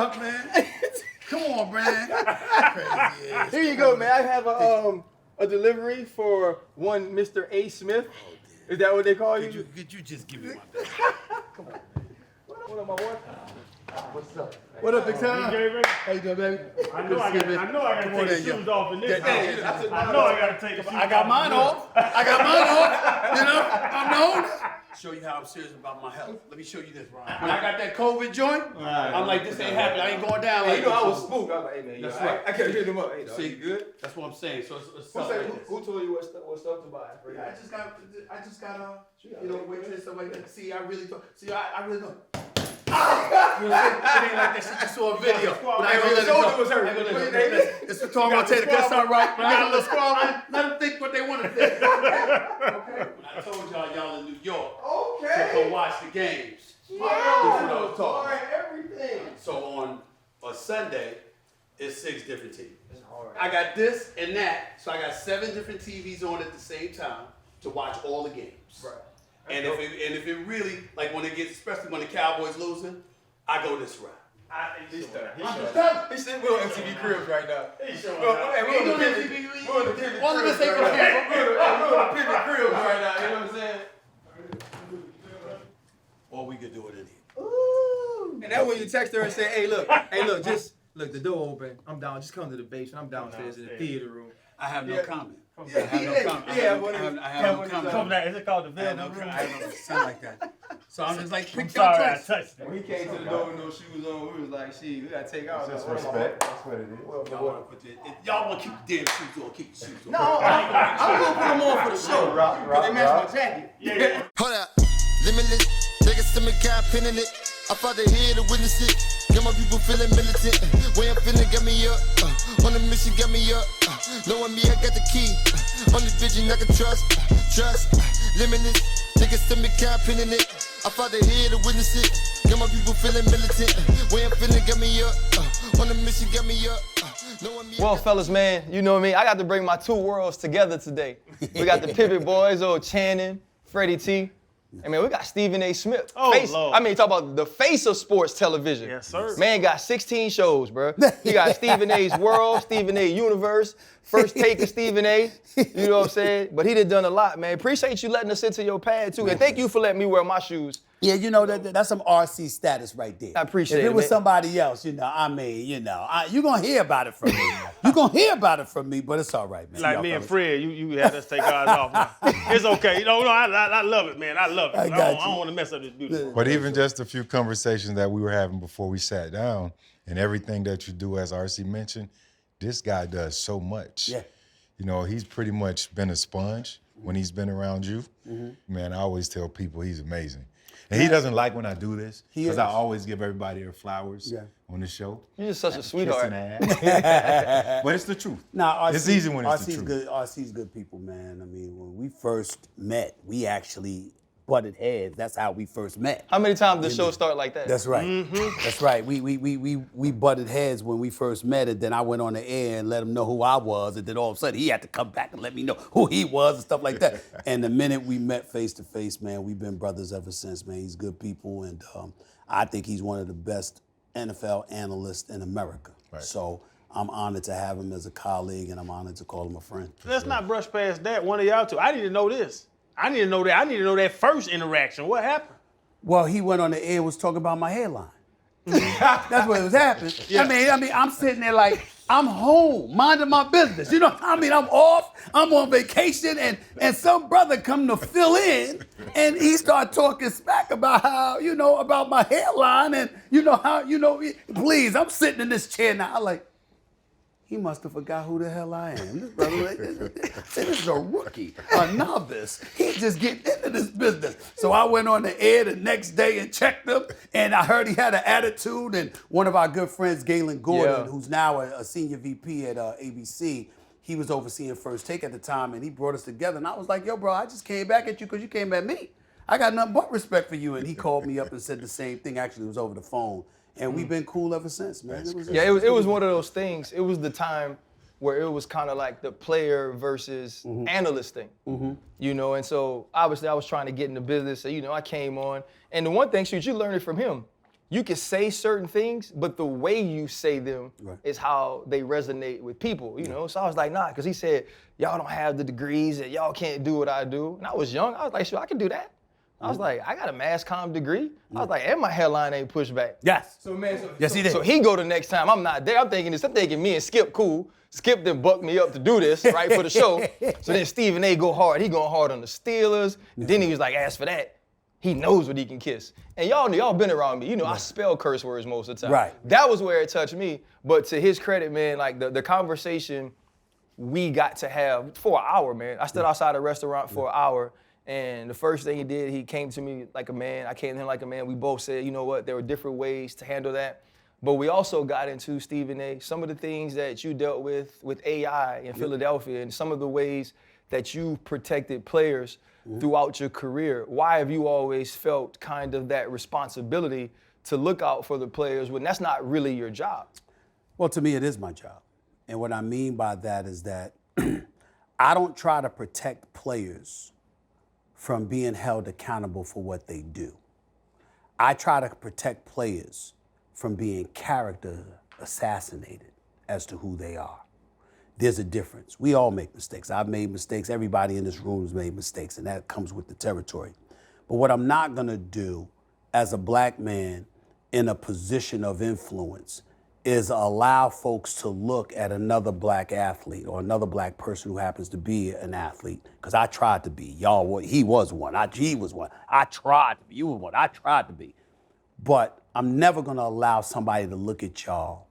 up, man? Come on, man. Crazy ass. Here you go, man. I have a delivery for one Mr. A. Smith. Is that what they call you? Could you just give me my bag? Come on. What up, my boy? What's up? What up, big time? How you doing, baby? I know I got to take the shoes off in this. I know I got to take the shoes off. I got mine off. You know, I'm known. Show you how I'm serious about my health. Let me show you this, Ron. When I got that COVID joint, I'm like, this ain't happening. I ain't going down like You know, I was spooked. I was like, hey, man, that's right. I kept hitting him up. Hey, See, you good? That's what I'm saying. So it's Who told you what stuff to buy? I just got you know, waitress and stuff like that. See, I really don't. You know, it ain't like that shit you saw a video. But I ain't gonna let it go. Was hurt. It's the talk about Taylor. That's all right. I got a little squall. Let them think what they want to think. Okay. When I told y'all in New York to come watch the games. Yeah. That's what I was talking. All right, everything. So on a Sunday, it's 6 different TVs. It's hard. I got this and that, so I got 7 different TVs on at the same time to watch all the games. Right. And if it really, like when it gets, especially when the Cowboys losing, I go this route. He's still we're on MTV Cribs right now. We're on the pivot All of this ain't Cribs gonna happen. We're on the pivot Cribs right now, you know what I'm saying? Or we could do it in here. Ooh. And that when you text her and say, hey, look, just, look, the door open. I'm down. Just come to the basement. I'm downstairs in the theater room. I have no comment. I have no comment. I have no comment. Is it called the I have Velvet no Room? comment. I have no sound like that. So I'm just like, I'm pick your sorry I choice. touched it. When he came to the door with no shoes on, we was like, shit, we gotta take out. That's respect. That's what it is. Y'all want to keep the damn shoes on, keep the shoes on. No, I'm gonna put them on for the show. Because they match my jacket. Yeah. Hold up, limitless. Take a stomach, I'm pinning it. I fought the head to witness it. Get my people feeling militant. Way I'm feeling, get me up. On the mission, get me up. Knowing me, I got the key. On the vision, I can trust. Limitless. Take a stomach, I'm pinning it. I fought the head to witness it. Get my people feeling militant. Way I'm feeling, get me up. On the mission, get me up. Well, fellas, man, you know what I mean? I got to bring my 2 worlds together today. We got the Pivot Boys, old Channing, Freddie T. And man, we got Stephen A. Smith. Oh, Lord. Talk about the face of sports television. Yes, sir. Man got 16 shows, bro. He got Stephen A.'s World, Stephen A. Universe, First Take of Stephen A. You know what I'm saying? But he done a lot, man. Appreciate you letting us into your pad, too. And thank you for letting me wear my shoes. Yeah, you know, that's some RC status right there. I appreciate it, If it was man. somebody else, you're going to hear about it from me. You're going to hear about it from me, but it's all right, man. Like Y'all me and fellas. Fred, you had us take ours off. Man. It's okay. No, I love it, man. I love it. I got don't you. want to mess up this beautiful. But even just a few conversations that we were having before we sat down, and everything that you do, as RC mentioned, this guy does so much. Yeah. You know, he's pretty much been a sponge when he's been around you. Man, I always tell people he's amazing. And he doesn't like when I do this, because I always give everybody their flowers on the show. You're just such a sweetheart. But it's the truth. Nah, RC, It's easy when it's the RC's truth. good. RC's good people, man. I mean, when we first met, we actually butted heads. That's how we first met. How many times did the show start like that? That's right. That's right. We butted heads when we first met, and then I went on the air and let him know who I was, and then all of a sudden he had to come back and let me know who he was and stuff like that. And the minute we met face to face, man, we've been brothers ever since, man. He's good people, and I think he's one of the best NFL analysts in America. Right. So I'm honored to have him as a colleague, and I'm honored to call him a friend. Let's not brush past that. One of y'all two. I need to know this. I need to know that. I need to know that first interaction. What happened? Well, he went on the air and was talking about my hairline. That's what was happening. Yeah. I mean, I'm sitting there like, I'm home, minding my business. You know, I'm off, I'm on vacation, and some brother come to fill in, and he started talking smack about how, about my hairline, and please, I'm sitting in this chair now. I'm like, he must have forgot who the hell I am. This brother, this is a rookie, a novice. He's just getting into this business. So I went on the air the next day and checked him, and I heard he had an attitude. And one of our good friends, Galen Gordon, who's now a senior VP at ABC, he was overseeing First Take at the time, and he brought us together. And I was like, yo, bro, I just came back at you because you came at me. I got nothing but respect for you. And he called me up and said the same thing. Actually, it was over the phone. And we've been cool ever since, man. It was one of those things. It was the time where it was kind of like the player versus analyst thing, and so obviously I was trying to get in the business. So, I came on. And the one thing, shoot, you learned it from him. you can say certain things, but the way you say them is how they resonate with people, you know? So I was like, nah, because he said, y'all don't have the degrees and y'all can't do what I do. And I was young. I was like, sure, I can do that. I was like, I got a mass comm degree. I was like, and my hairline ain't pushed back. Yes. Yes, he did. So he go the next time. I'm not there. I'm thinking me and Skip cool. Skip then bucked me up to do this, right, for the show. So then Stephen A go hard. He going hard on the Steelers. And then he was like, as for that, he knows what he can kiss. And y'all been around me. You know, I spell curse words most of the time. Right. That was where it touched me. But to his credit, man, like the conversation we got to have for an hour, man. I stood outside a restaurant for an hour. And the first thing he did, he came to me like a man. I came to him like a man. We both said, you know what, there were different ways to handle that. But we also got into, Stephen A., some of the things that you dealt with AI in Philadelphia and some of the ways that you protected players throughout your career. Why have you always felt kind of that responsibility to look out for the players when that's not really your job? Well, to me, it is my job. And what I mean by that is that I don't try to protect players from being held accountable for what they do. I try to protect players from being character assassinated as to who they are. There's a difference. We all make mistakes. I've made mistakes. Everybody in this room has made mistakes, and that comes with the territory. But what I'm not gonna do as a black man in a position of influence is allow folks to look at another black athlete or another black person who happens to be an athlete, because I tried to be. He was one. He was one. I tried to be. You were one. I tried to be. But I'm never gonna allow somebody to look at y'all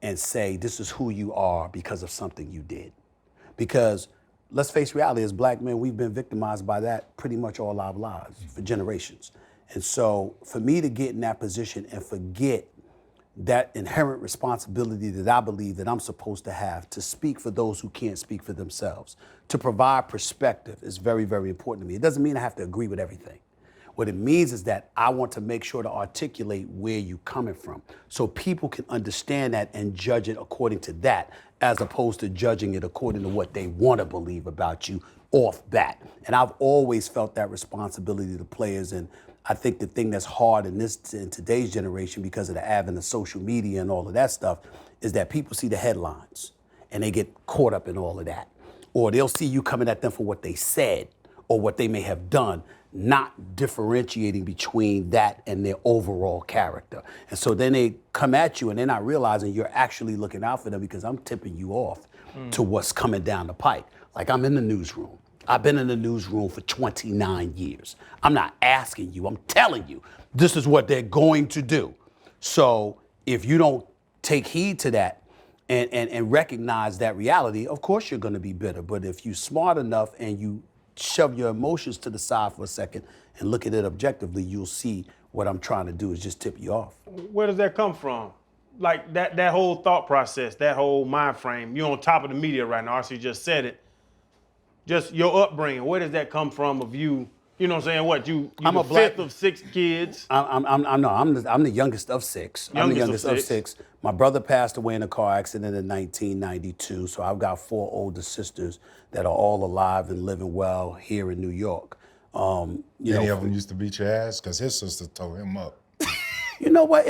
and say, this is who you are because of something you did. Because let's face reality, as black men, we've been victimized by that pretty much all our lives for generations. And so for me to get in that position and forget that inherent responsibility that I believe that I'm supposed to have to speak for those who can't speak for themselves, to provide perspective is very, very important to me. It doesn't mean I have to agree with everything. What it means is that I want to make sure to articulate where you're coming from so people can understand that and judge it according to that, as opposed to judging it according to what they want to believe about you off bat. And I've always felt that responsibility to players. And I think the thing that's hard in today's generation, because of the advent of social media and all of that stuff, is that people see the headlines and they get caught up in all of that. Or they'll see you coming at them for what they said or what they may have done, not differentiating between that and their overall character. And so then they come at you and they're not realizing you're actually looking out for them, because I'm tipping you off to what's coming down the pike. Like, I'm in the newsroom. I've been in the newsroom for 29 years. I'm not asking you, I'm telling you, this is what they're going to do. So if you don't take heed to that and recognize that reality, of course you're gonna be bitter. But if you're smart enough and you shove your emotions to the side for a second and look at it objectively, you'll see what I'm trying to do is just tip you off. Where does that come from? Like that whole thought process, that whole mind frame. You're on top of the media right now. RC just said it. Just your upbringing. Where does that come from of you? You know what I'm saying? What you? I'm the fifth of 6 kids. I'm the youngest of 6. I'm the youngest of 6. My brother passed away in a car accident in 1992, so I've got 4 older sisters that are all alive and living well here in New York. Any of them used to beat your ass? Because his sister tore him up. You know what?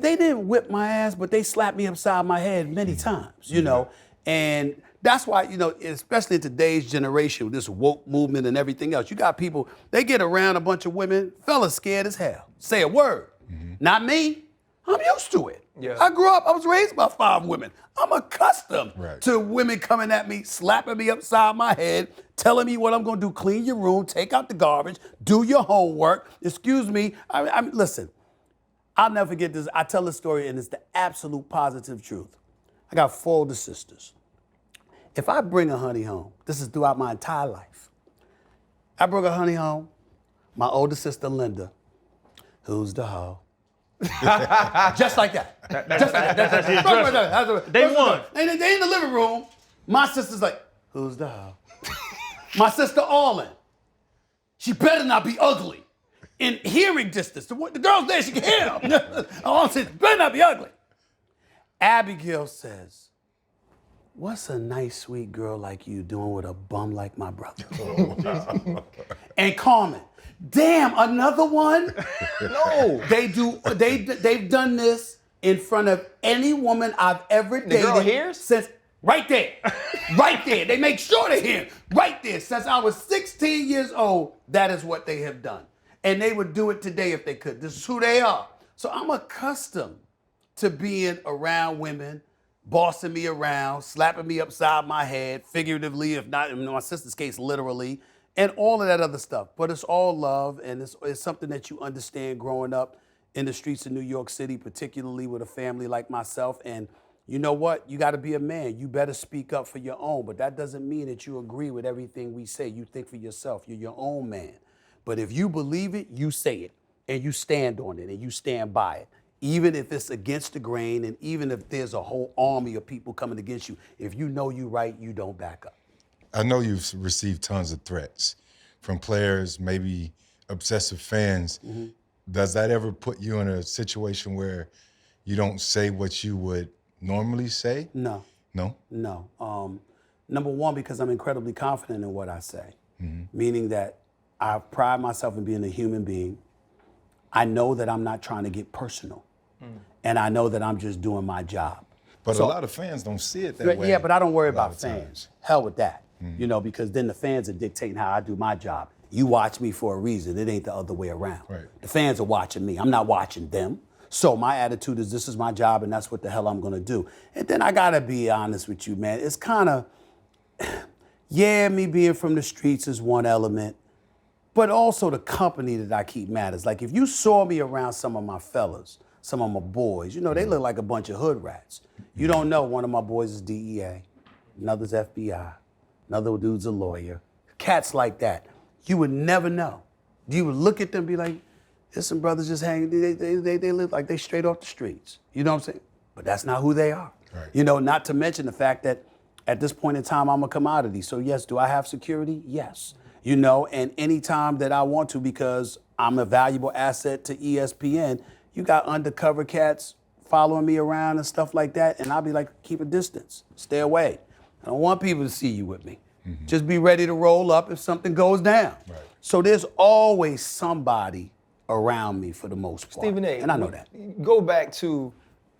They didn't whip my ass, but they slapped me upside my head many times, you know? And that's why, you know, especially in today's generation with this woke movement and everything else, you got people, they get around a bunch of women, fellas scared as hell. Say a word. Not me. I'm used to it. Yeah. I grew up, I was raised by 5 women. I'm accustomed to women coming at me, slapping me upside my head, telling me what I'm gonna do, clean your room, take out the garbage, do your homework. Excuse me, listen, I'll never forget this. I tell this story and it's the absolute positive truth. I got 4 older sisters. If I bring a honey home, this is throughout my entire life. I bring a honey home, my older sister Linda, who's the hoe? Just like that. Just like that. That's They won. They in the living room. My sister's like, who's the hoe? My sister Arlen, she better not be ugly. In hearing distance, the girl's there, she can hear them. Arlen says, better not be ugly. Abigail says, what's a nice, sweet girl like you doing with a bum like my brother? And Carmen, Damn, another one? No. They've done this in front of any woman I've ever dated. girl hears? Since right there. Right there. They make sure they hear. Right there. Since I was 16 years old, that is what they have done. And they would do it today if they could. This is who they are. So I'm accustomed to being around women, bossing me around, slapping me upside my head, figuratively, if not, in my sister's case, literally, and all of that other stuff. But it's all love, and it's something that you understand growing up in the streets of New York City, particularly with a family like myself. And you know what? You got to be a man. You better speak up for your own. But that doesn't mean that you agree with everything we say. You think for yourself. You're your own man. But if you believe it, you say it, and you stand on it, and you stand by it. Even if it's against the grain, and even if there's a whole army of people coming against you, if you know you're right, you don't back up. I know you've received tons of threats from players, maybe obsessive fans. Mm-hmm. Does that ever put you in a situation where you don't say what you would normally say? No. No? No. Number one, because I'm incredibly confident in what I say, meaning that I pride myself in being a human being. I know that I'm not trying to get personal, and I know that I'm just doing my job. But So- a lot of fans don't see it that way. Yeah, but I don't worry a lot about of fans. times. Hell with that, because then the fans are dictating how I do my job. You watch me for a reason. It ain't the other way around. Right. The fans are watching me. I'm not watching them. So my attitude is this is my job, and that's what the hell I'm going to do. And then I got to be honest with you, man. It's kind of, yeah, me being from the streets is one element, but also the company that I keep matters. Like if you saw me around some of my fellas, some of my boys, they look like a bunch of hood rats. You don't know one of my boys is DEA, another's FBI, another dude's a lawyer. Cats like that. You would never know. You would look at them and be like, there's some brothers just hanging, they live like they straight off the streets. You know what I'm saying? But that's not who they are. Right. Not to mention the fact that at this point in time, I'm a commodity. So yes, do I have security? Yes. And any time that I want to, because I'm a valuable asset to ESPN, you got undercover cats following me around and stuff like that, and I'll be like, keep a distance, stay away. I don't want people to see you with me. Just be ready to roll up if something goes down. Right. So there's always somebody around me for the most part. Stephen A. And I know that. Go back to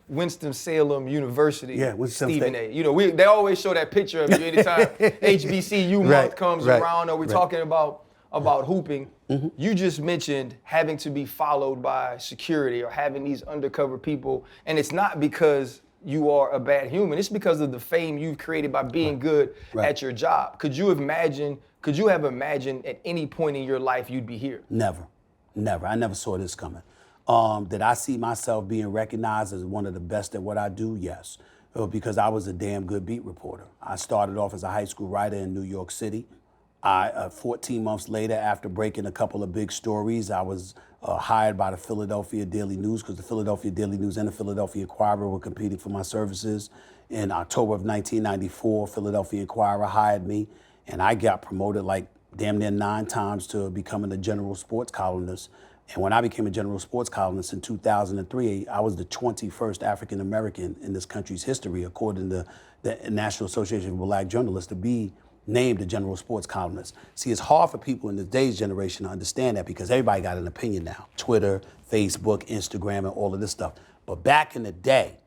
Winston-Salem University. Yeah, Winston-Salem Stephen State. A. They always show that picture of you anytime HBCU month comes around, or we're talking about hooping. You just mentioned having to be followed by security or having these undercover people, and it's not because you are a bad human. It's because of the fame you've created by being good at your job. Could you have imagined at any point in your life you'd be here? Never. I never saw this coming. Did I see myself being recognized as one of the best at what I do? Yes, because I was a damn good beat reporter. I started off as a high school writer in New York City. 14 months later, after breaking a couple of big stories, I was hired by the Philadelphia Daily News, because the Philadelphia Daily News and the Philadelphia Inquirer were competing for my services. In October of 1994, Philadelphia Inquirer hired me, and I got promoted like damn near 9 times to becoming a general sports columnist. And when I became a general sports columnist in 2003, I was the 21st African American in this country's history, according to the National Association of Black Journalists, to be named a general sports columnist. See, it's hard for people in today's generation to understand that, because everybody got an opinion now. Twitter, Facebook, Instagram, and all of this stuff. But back in the day,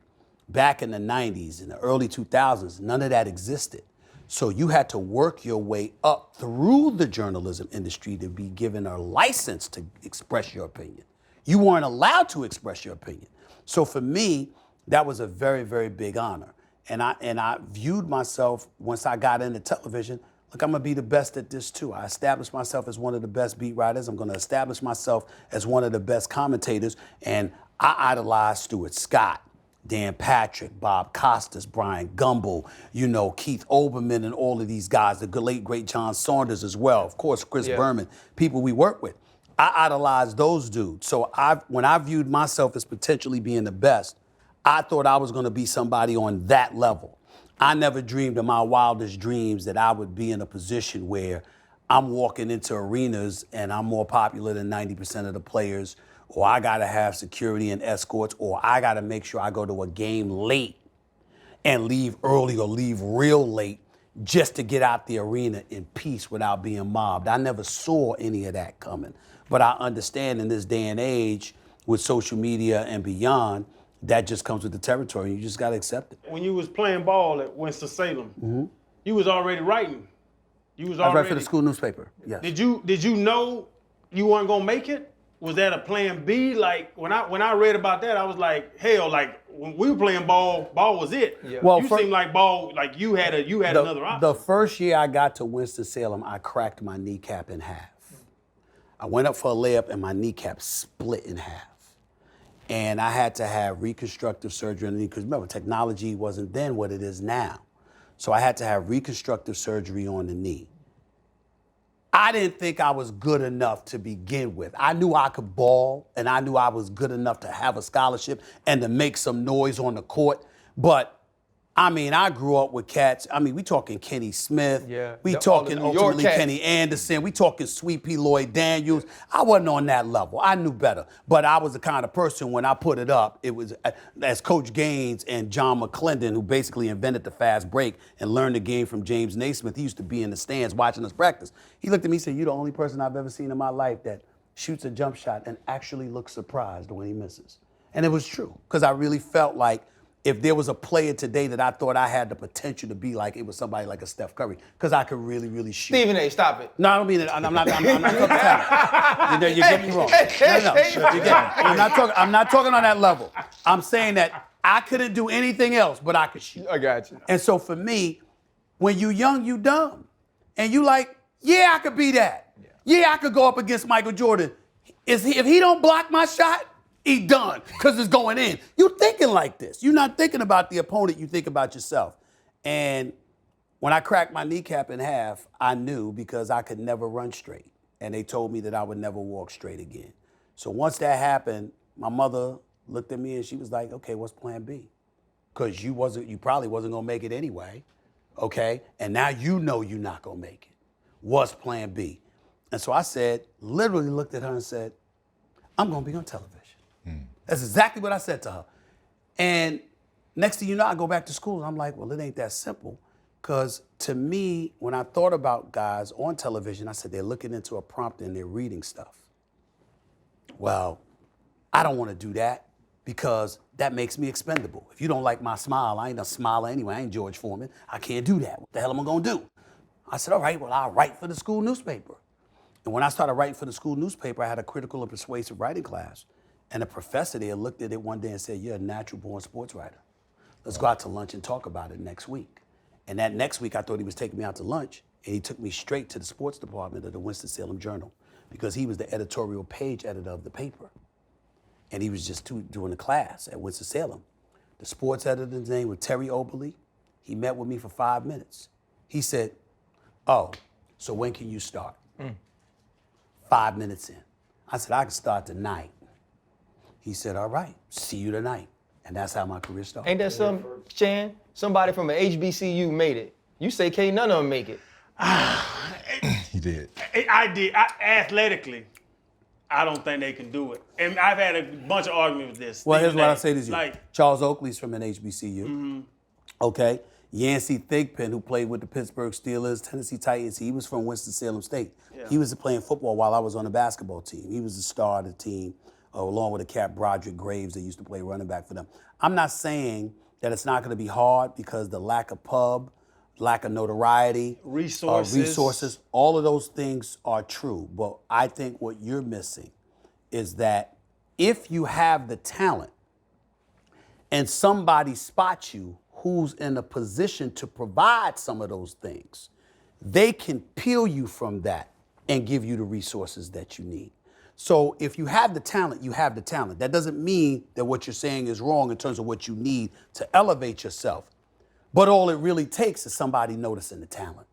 back in the 90s, in the early 2000s, none of that existed. So you had to work your way up through the journalism industry to be given a license to express your opinion. You weren't allowed to express your opinion. So for me, that was a very, very big honor. And I viewed myself, once I got into television, look, I'm gonna be the best at this too. I established myself as one of the best beat writers. I'm gonna establish myself as one of the best commentators. And I idolized Stuart Scott, Dan Patrick, Bob Costas, Brian Gumble, Keith Olbermann, and all of these guys, the late, great John Saunders as well. Of course, Chris Berman, people we work with. I idolized those dudes. So when I viewed myself as potentially being the best, I thought I was gonna be somebody on that level. I never dreamed in my wildest dreams that I would be in a position where I'm walking into arenas and I'm more popular than 90% of the players, or I gotta have security and escorts, or I gotta make sure I go to a game late and leave early or leave real late just to get out the arena in peace without being mobbed. I never saw any of that coming. But I understand in this day and age with social media and beyond, that just comes with the territory. You just got to accept it. When you was playing ball at Winston-Salem, you was already writing. I was writing for the school newspaper, yes. Did you know you weren't gonna make it? Was that a plan B? Like when I read about that, I was like, hell, like when we were playing ball was it. Yeah. Well, you seemed like ball, like you had another option. The first year I got to Winston-Salem, I cracked my kneecap in half. I went up for a layup and my kneecap split in half. And I had to have reconstructive surgery on the knee, because remember, technology wasn't then what it is now. So I had to have reconstructive surgery on the knee. I didn't think I was good enough to begin with. I knew I could ball, and I knew I was good enough to have a scholarship and to make some noise on the court. But I mean, I grew up with cats. I mean, we talking Kenny Smith. Yeah. We All the talking New York ultimately cats. Kenny Anderson. We talking Sweet Pea Lloyd Daniels. I wasn't on that level. I knew better. But I was the kind of person, when I put it up, it was as Coach Gaines and John McClendon, who basically invented the fast break and learned the game from James Naismith. He used to be in the stands watching us practice. He looked at me and said, "You're the only person I've ever seen in my life that shoots a jump shot and actually looks surprised when he misses." And it was true, because I really felt like if there was a player today that I thought I had the potential to be like, it was somebody like a Steph Curry, because I could really, really shoot. Stephen A., stop it. No, I don't mean it. I'm not talking talent. You get me wrong. No. You get me. I'm not talking on that level. I'm saying that I couldn't do anything else, but I could shoot. I got you. And so for me, when you young, you dumb. And you like, yeah, I could be that. Yeah, I could go up against Michael Jordan. If he don't block my shot, he done, because it's going in. You're thinking like this. You're not thinking about the opponent, you think about yourself. And when I cracked my kneecap in half, I knew, because I could never run straight. And they told me that I would never walk straight again. So once that happened, my mother looked at me and she was like, okay, what's plan B? Because you probably wasn't gonna make it anyway, okay? And now you know you're not gonna make it. What's plan B? And so I said, literally looked at her and said, I'm gonna be on television. That's exactly what I said to her. And next thing you know, I go back to school and I'm like, well, it ain't that simple. Because to me, when I thought about guys on television, I said, they're looking into a prompt and they're reading stuff. Well, I don't want to do that, because that makes me expendable. If you don't like my smile, I ain't a smiler anyway. I ain't George Foreman. I can't do that. What the hell am I going to do? I said, all right, well, I'll write for the school newspaper. And when I started writing for the school newspaper, I had a critical and persuasive writing class. And the professor there looked at it one day and said, you're a natural-born sports writer. Let's go out to lunch and talk about it next week. And that next week, I thought he was taking me out to lunch, and he took me straight to the sports department of the Winston-Salem Journal, because he was the editorial page editor of the paper. And he was just doing a class at Winston-Salem. The sports editor's name was Terry Oberle. He met with me for 5 minutes. He said, oh, so when can you start? 5 minutes in. I said, I can start tonight. He said, all right, see you tonight. And that's how my career started. Ain't that some, Chan? Somebody from an HBCU made it. You say can't none of them make it. He did. I did. Athletically, I don't think they can do it. And I've had a bunch of arguments with this. Well, here's Stephen what A. I say to you. Like, Charles Oakley's from an HBCU. Okay? Yancey Thigpen, who played with the Pittsburgh Steelers, Tennessee Titans, he was from Winston-Salem State. Yeah. He was playing football while I was on the basketball team. He was the star of the team, along with a cat, Broderick Graves, that used to play running back for them. I'm not saying that it's not going to be hard, because the lack of pub, lack of notoriety, resources, all of those things are true. But I think what you're missing is that if you have the talent and somebody spots you who's in a position to provide some of those things, they can peel you from that and give you the resources that you need. So if you have the talent, you have the talent. That doesn't mean that what you're saying is wrong in terms of what you need to elevate yourself. But all it really takes is somebody noticing the talent.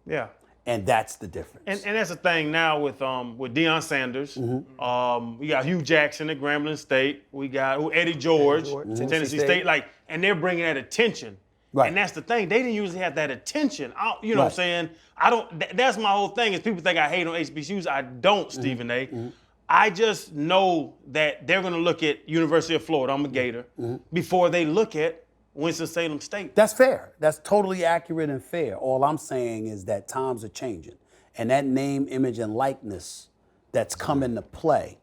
yeah. And that's the difference. And that's the thing now with Deion Sanders. We got Hugh Jackson at Grambling State. We got Eddie George, Tennessee State. Like, and they're bringing that attention. Right. And that's the thing. They didn't usually have that attention. You know what I'm saying? I don't. That's my whole thing. Is people think I hate on HBCUs. I don't, Stephen A. I just know that they're going to look at University of Florida. I'm a Gator before they look at Winston-Salem State. That's fair. That's totally accurate and fair. All I'm saying is that times are changing. And that name, image, and likeness that's come into play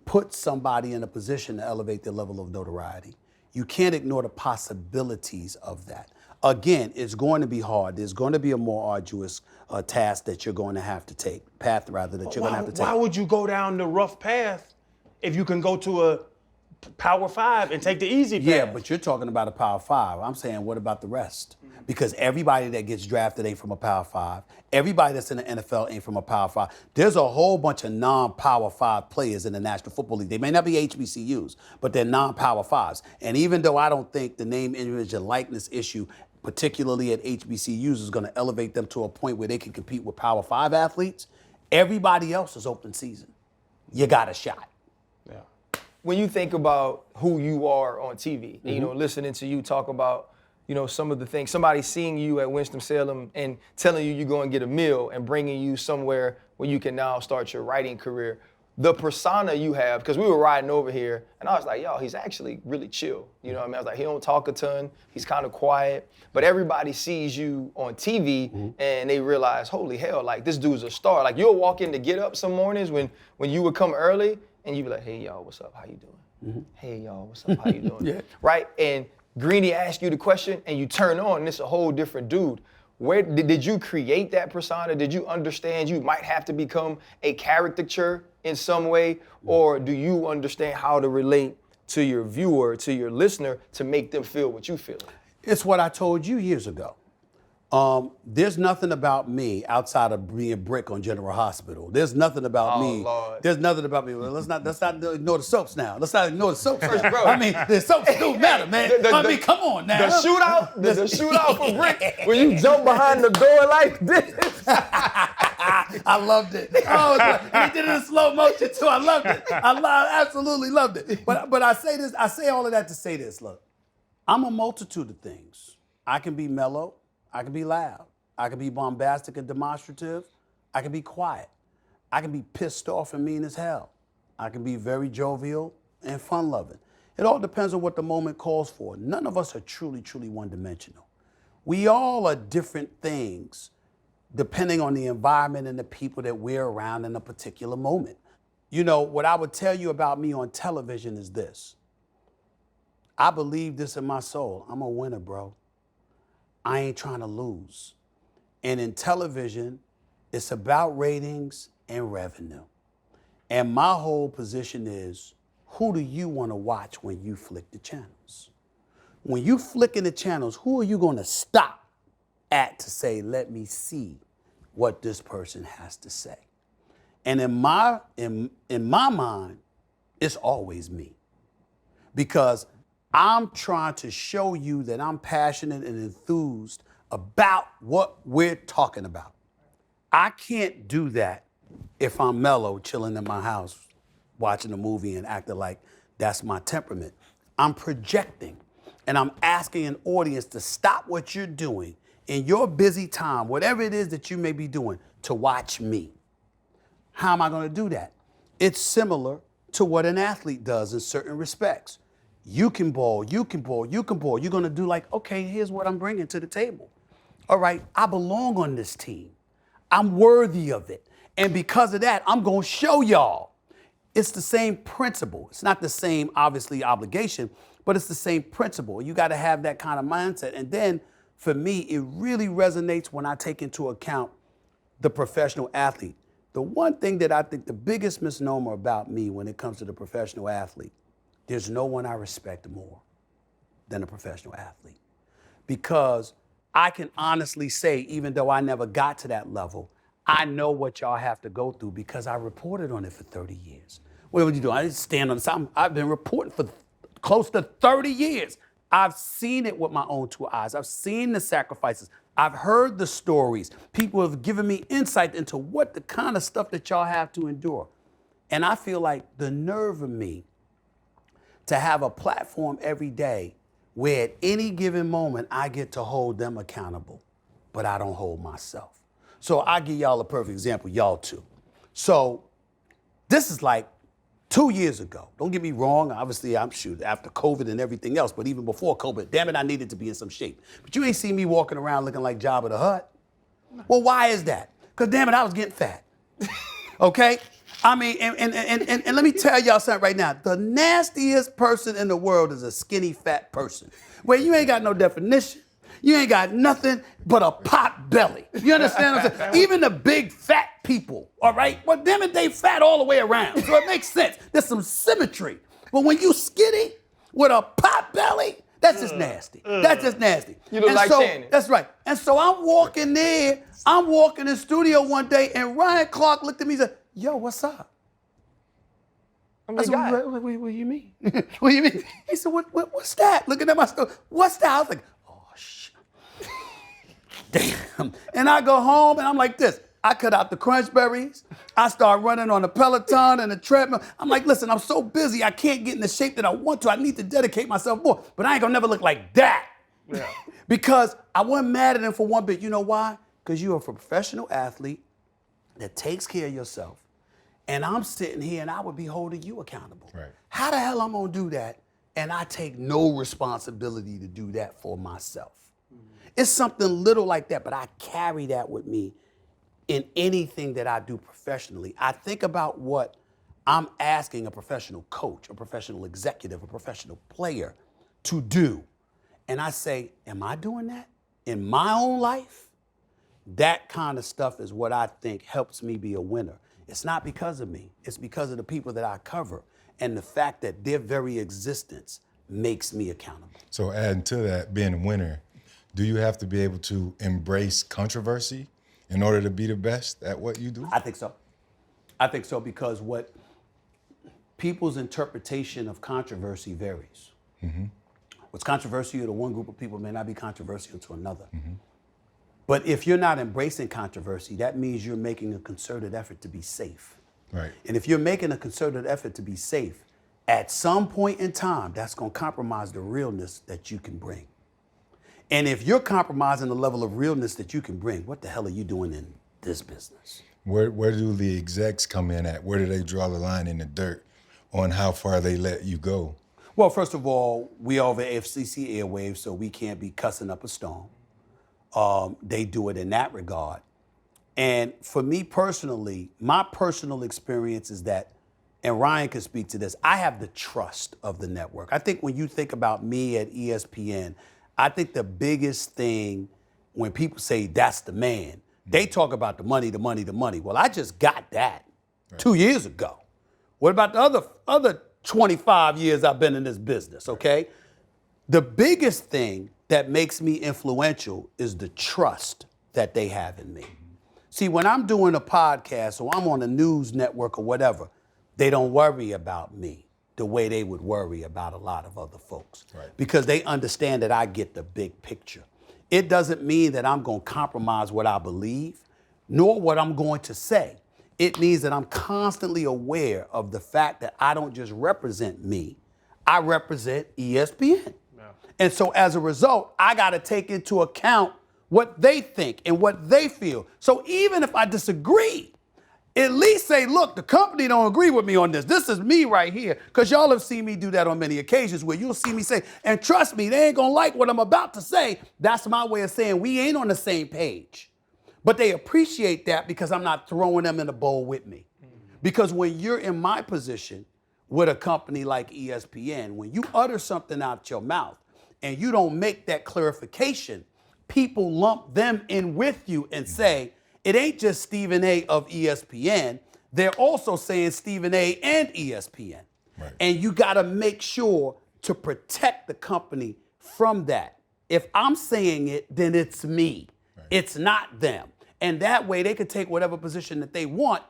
put somebody in a position to elevate their level of notoriety. You can't ignore the possibilities of that. Again, it's going to be hard. There's going to be a more arduous task that you're going to have to take, path rather, that you're going to have to take. Why would you go down the rough path if you can go to a Power 5 and take the easy path? Yeah, but you're talking about a Power 5. I'm saying, what about the rest? Because everybody that gets drafted ain't from a Power 5. Everybody that's in the NFL ain't from a Power 5. There's a whole bunch of non-Power 5 players in the National Football League. They may not be HBCUs, but they're non-Power 5s. And even though I don't think the name, image, and likeness issue, particularly at HBCUs, is going to elevate them to a point where they can compete with Power 5 athletes, everybody else is open season. You got a shot. Yeah. When you think about who you are on TV, you know, listening to you talk about, you know, some of the things, somebody seeing you at Winston-Salem and telling you you're going to get a meal and bringing you somewhere where you can now start your writing career, the persona you have, because we were riding over here and I was like, yo, he's actually really chill. You know what I mean? I was like, he don't talk a ton, he's kind of quiet, but everybody sees you on TV and they realize, holy hell, like this dude's a star. Like you'll walk in to Get Up some mornings when you would come early and you'd be like, hey y'all, what's up, how you doing? Hey y'all, what's up, how you doing? Yeah. Right? And Greeny asks you the question and you turn on and it's a whole different dude. Where did you create that persona? Did you understand you might have to become a caricature in some way? Or do you understand how to relate to your viewer, to your listener, to make them feel what you feel? It's what I told you years ago. There's nothing about me outside of being Brick on General Hospital. There's nothing about me. Lord. There's nothing about me. Well, let's not ignore the soaps now. Let's not ignore the soaps first, bro. I mean, the soaps do matter, man. I mean, come on now. The shootout for Brick, when you jump behind the door like this. I loved it. Oh, he did it in slow motion too. I loved it. I absolutely loved it. But I say all of that to say this. Look, I'm a multitude of things. I can be mellow. I can be loud. I can be bombastic and demonstrative. I can be quiet. I can be pissed off and mean as hell. I can be very jovial and fun-loving. It all depends on what the moment calls for. None of us are truly, truly one-dimensional. We all are different things depending on the environment and the people that we're around in a particular moment. You know, what I would tell you about me on television is this. I believe this in my soul. I'm a winner, bro. I ain't trying to lose. And in television, it's about ratings and revenue. And my whole position is, who do you want to watch when you flick the channels? When you flicking the channels, who are you going to stop at to say, let me see what this person has to say? And in my mind, it's always me. Because I'm trying to show you that I'm passionate and enthused about what we're talking about. I can't do that if I'm mellow, chilling in my house, watching a movie and acting like that's my temperament. I'm projecting and I'm asking an audience to stop what you're doing in your busy time, whatever it is that you may be doing, to watch me. How am I going to do that? It's similar to what an athlete does in certain respects. You can ball, you can ball, you can ball. You're going to do like, okay, here's what I'm bringing to the table. All right, I belong on this team. I'm worthy of it. And because of that, I'm going to show y'all. It's the same principle. It's not the same, obviously, obligation, but it's the same principle. You got to have that kind of mindset. And then, for me, it really resonates when I take into account the professional athlete. The one thing that I think the biggest misnomer about me when it comes to the professional athlete, there's no one I respect more than a professional athlete. Because I can honestly say, even though I never got to that level, I know what y'all have to go through because I reported on it for 30 years. What would you do? I didn't stand on the side. I've been reporting for close to 30 years. I've seen it with my own two eyes. I've seen the sacrifices. I've heard the stories. People have given me insight into what the kind of stuff that y'all have to endure. And I feel like the nerve of me to have a platform every day where at any given moment I get to hold them accountable, but I don't hold myself. So I'll give y'all a perfect example, y'all too. So this is like 2 years ago. Don't get me wrong, obviously I'm after COVID and everything else, but even before COVID, damn it, I needed to be in some shape. But you ain't seen me walking around looking like Jabba the Hutt. Well, why is that? Because damn it, I was getting fat. Okay? I mean, and let me tell y'all something right now. The nastiest person in the world is a skinny, fat person. Where you ain't got no definition. You ain't got nothing but a pot belly. You understand what I'm saying? Even the big fat people, all right? Well, damn it, they fat all the way around. So it makes sense. There's some symmetry. But when you skinny with a pot belly, that's just nasty. That's just nasty. You look like Shannon. That's right. And so I'm walking there. I'm walking in the studio one day, and Ryan Clark looked at me and said, "Yo, what's up?" I said, what do you mean? What do you mean? He said, what's that? Looking at my stuff. What's that? I was like, oh, shit. Damn. And I go home, and I'm like this. I cut out the crunch berries. I start running on the Peloton and the treadmill. I'm like, listen, I'm so busy, I can't get in the shape that I want to. I need to dedicate myself more. But I ain't gonna never look like that. Yeah. Because I wasn't mad at him for one bit. You know why? Because you're a professional athlete that takes care of yourself. And I'm sitting here and I would be holding you accountable. Right. How the hell I'm gonna do that and I take no responsibility to do that for myself? It's something little like that, but I carry that with me in anything that I do professionally. I think about what I'm asking a professional coach, a professional executive, a professional player to do. And I say, am I doing that in my own life? That kind of stuff is what I think helps me be a winner. It's not because of me. It's because of the people that I cover and the fact that their very existence makes me accountable. So adding to that, being a winner, do you have to be able to embrace controversy in order to be the best at what you do? I think so. I think so because what people's interpretation of controversy varies. Mm-hmm. What's controversial to one group of people may not be controversial to another. Mm-hmm. But if you're not embracing controversy, that means you're making a concerted effort to be safe. Right. And if you're making a concerted effort to be safe, at some point in time, that's going to compromise the realness that you can bring. And if you're compromising the level of realness that you can bring, what the hell are you doing in this business? Where do the execs come in at? Where do they draw the line in the dirt on how far they let you go? Well, first of all, we are over FCC airwaves, so we can't be cussing up a storm. They do it in that regard. And for me personally, my personal experience is that, and Ryan can speak to this, I have the trust of the network. I think when you think about me at ESPN, I think the biggest thing when people say that's the man, they talk about the money, the money, the money. Well, I just got that 2 years ago. What about the other 25 years I've been in this business, okay? The biggest thing that makes me influential is the trust that they have in me. See, when I'm doing a podcast or I'm on a news network or whatever, they don't worry about me the way they would worry about a lot of other folks. Right. Because they understand that I get the big picture. It doesn't mean that I'm going to compromise what I believe, nor what I'm going to say. It means that I'm constantly aware of the fact that I don't just represent me, I represent ESPN. Yeah. And so as a result, I got to take into account what they think and what they feel. So even if I disagree, at least say, look, the company don't agree with me on this. This is me right here. Because y'all have seen me do that on many occasions where you'll see me say, and trust me, they ain't going to like what I'm about to say. That's my way of saying we ain't on the same page. But they appreciate that because I'm not throwing them in a bowl with me. Because when you're in my position with a company like ESPN, when you utter something out your mouth and you don't make that clarification, people lump them in with you and say, it ain't just Stephen A. of ESPN. They're also saying Stephen A. and ESPN. Right. And you got to make sure to protect the company from that. If I'm saying it, then it's me. Right. It's not them. And that way they could take whatever position that they want,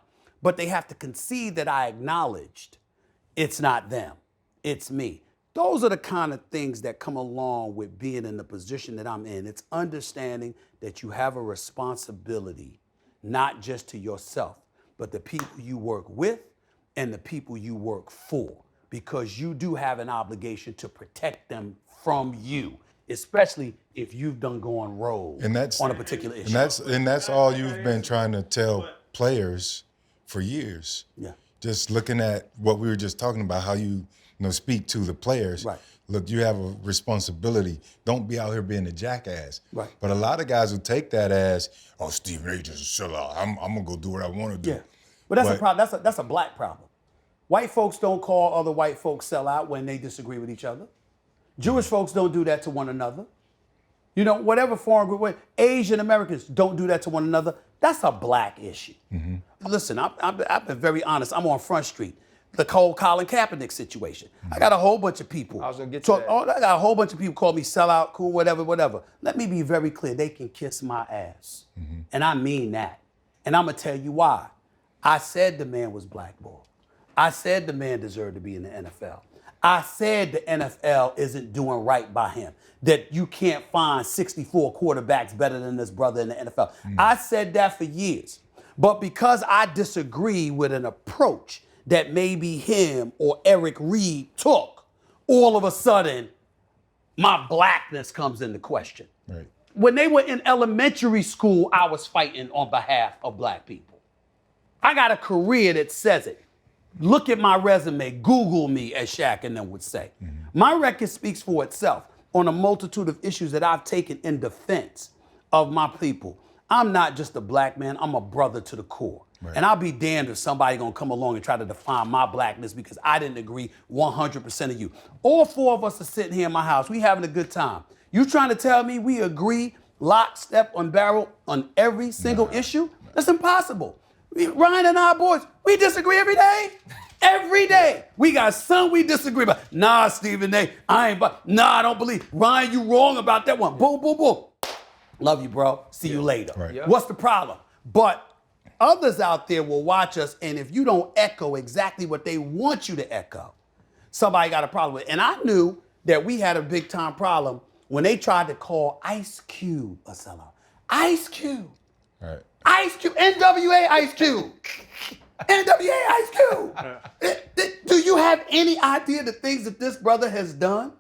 but they have to concede that I acknowledged it's not them. It's me. Those are the kind of things that come along with being in the position that I'm in. It's understanding that you have a responsibility, not just to yourself, but the people you work with and the people you work for, because you do have an obligation to protect them from you, especially if you've done gone rogue on a particular issue. And that's all you've been trying to tell players for years. Yeah. Just looking at what we were just talking about, how you speak to the players. Right. Look, you have a responsibility. Don't be out here being a jackass. Right. But a lot of guys will take that as, oh, Stephen A. just a sellout. I'm going to go do what I want to do. Yeah. But that's a problem. That's a black problem. White folks don't call other white folks sellout when they disagree with each other. Jewish folks don't do that to one another. You know, whatever foreign group, Asian Americans don't do that to one another. That's a black issue. Listen, I've been very honest. I'm on Front Street. The Colin Kaepernick situation. I got a whole bunch of people. I was gonna get to that. I got a whole bunch of people call me sellout, cool, whatever. Let me be very clear. They can kiss my ass. And I mean that. And I'm going to tell you why. I said the man was blackballed. I said the man deserved to be in the NFL. I said the NFL isn't doing right by him, that you can't find 64 quarterbacks better than this brother in the NFL. I said that for years. But because I disagree with an approach that maybe him or Eric Reed took, all of a sudden, my blackness comes into question. Right. When they were in elementary school, I was fighting on behalf of black people. I got a career that says it. Look at my resume, Google me, as Shaq and them would say. My record speaks for itself on a multitude of issues that I've taken in defense of my people. I'm not just a black man, I'm a brother to the core. Right. And I'll be damned if somebody gonna come along and try to define my blackness because I didn't agree 100% of you. All four of us are sitting here in my house, we having a good time. You trying to tell me we agree lock, step, and barrel on every single issue? That's impossible. Ryan and our boys, we disagree every day. Every day. We got some we disagree about. Nah, Stephen A, I don't believe. Ryan, you wrong about that one. Boom, boom, boom. Love you, bro. See you later. Right. Yeah. What's the problem? But others out there will watch us, and if you don't echo exactly what they want you to echo, somebody got a problem with it. And I knew that we had a big time problem when they tried to call Ice Cube a sellout. Ice Cube. Right. Ice Cube. NWA Ice Cube. NWA Ice Cube. Do you have any idea the things that this brother has done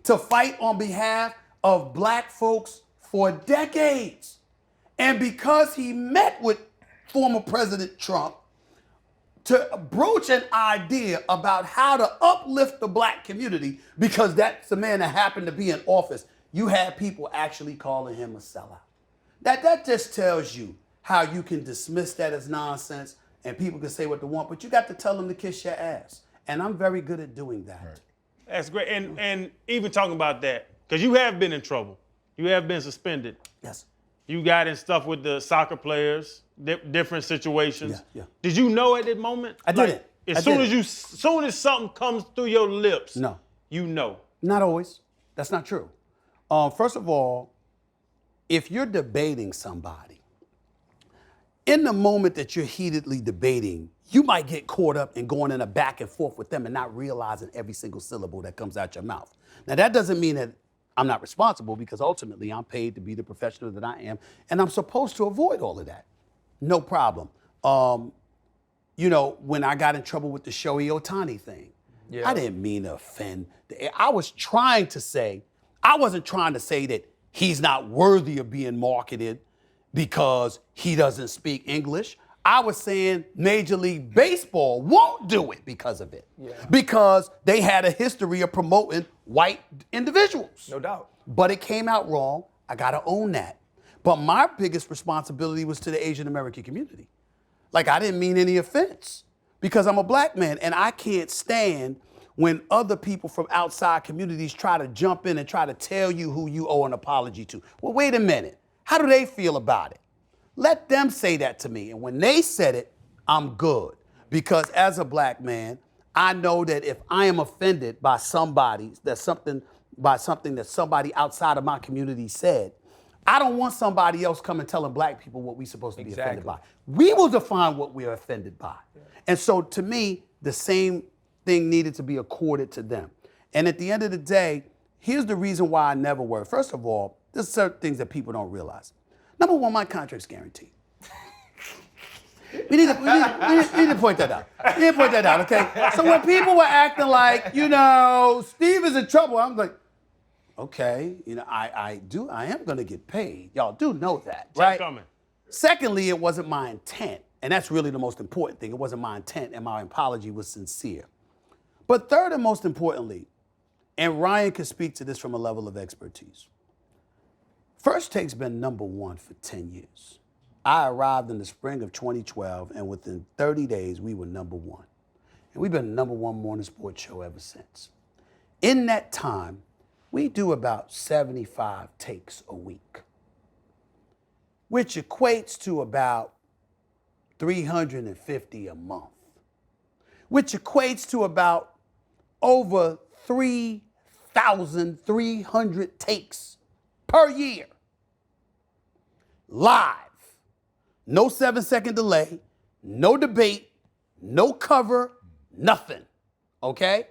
to fight on behalf of black folks for decades? And because he met with former President Trump to broach an idea about how to uplift the black community, because that's the man that happened to be in office, you had people actually calling him a sellout. That just tells you how you can dismiss that as nonsense and people can say what they want, but you got to tell them to kiss your ass. And I'm very good at doing that. Right. That's great. And even talking about that, because you have been in trouble. You have been suspended. Yes. You got in stuff with the soccer players, different situations. Yeah. Did you know at that moment? I didn't. As soon as something comes through your lips, No. you know. Not always. That's not true. First of all, if you're debating somebody, in the moment that you're heatedly debating, you might get caught up in going in a back and forth with them and not realizing every single syllable that comes out your mouth. Now, that doesn't mean that I'm not responsible, because ultimately I'm paid to be the professional that I am, and I'm supposed to avoid all of that. No problem. You know, when I got in trouble with the Shohei Ohtani thing, I didn't mean to offend. I wasn't trying to say that he's not worthy of being marketed because he doesn't speak English. I was saying Major League Baseball won't do it because of it. Yeah. Because they had a history of promoting white individuals. No doubt. But it came out wrong. I gotta own that. But my biggest responsibility was to the Asian American community. Like, I didn't mean any offense because I'm a black man, and I can't stand when other people from outside communities try to jump in and try to tell you who you owe an apology to. Well, wait a minute. How do they feel about it? Let them say that to me. And when they said it, I'm good. Because as a black man, I know that if I am offended by something that somebody outside of my community said, I don't want somebody else coming telling black people what we're supposed to be offended by. We will define what we're offended by. Yeah. And so to me, the same thing needed to be accorded to them. And at the end of the day, here's the reason why I never worry. First of all, there's certain things that people don't realize. Number one, my contract's guaranteed. We need to point that out. We need to point that out, okay? So when people were acting like, you know, Steve is in trouble, I'm like, okay, you know, I am gonna get paid. Y'all do know that, right? Coming. Secondly, it wasn't my intent, and that's really the most important thing. It wasn't my intent, and my apology was sincere. But third and most importantly, and Ryan can speak to this from a level of expertise, First Take's been number one for 10 years. I arrived in the spring of 2012, and within 30 days, we were number one. And we've been the number one morning sports show ever since. In that time, we do about 75 takes a week, which equates to about 350 a month, which equates to about over 3,300 takes per year. Live. No 7-second delay, no debate, no cover, nothing. Okay?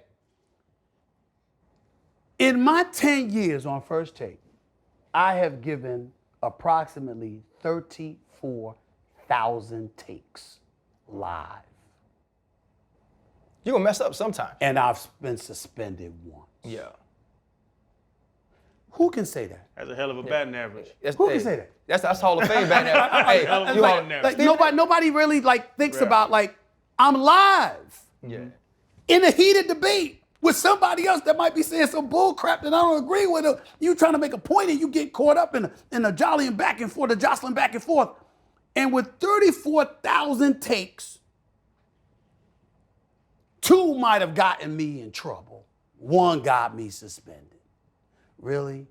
In my 10 years on First Take, I have given approximately 34,000 takes live. You're gonna mess up sometime. And I've been suspended once. Yeah. Who can say that? That's a hell of a batting average. Who can say that? That's Hall of Fame back there. Hey, you nobody really thinks about I'm live. Yeah. In a heated debate with somebody else that might be saying some bull crap that I don't agree with. You trying to make a point and you get caught up in a jollying back and forth, a jostling back and forth. And with 34,000 takes, 2 might have gotten me in trouble. 1 got me suspended. Really?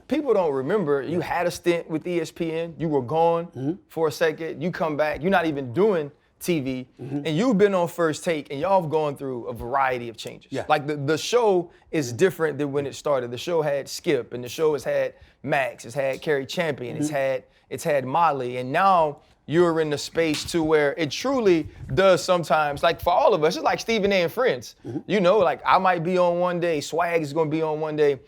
People don't remember you had a stint with ESPN. You were gone for a second. You come back. You're not even doing TV. And you've been on First Take, and y'all have gone through a variety of changes. Yeah. Like the show is different than when it started. The show had Skip, and the show has had Max. It's had Kyrie Champion. It's had Molly. And now you're in the space to where it truly does sometimes, like for all of us, it's like Stephen A. and Friends. You know, like I might be on one day, Swag is gonna be on one day.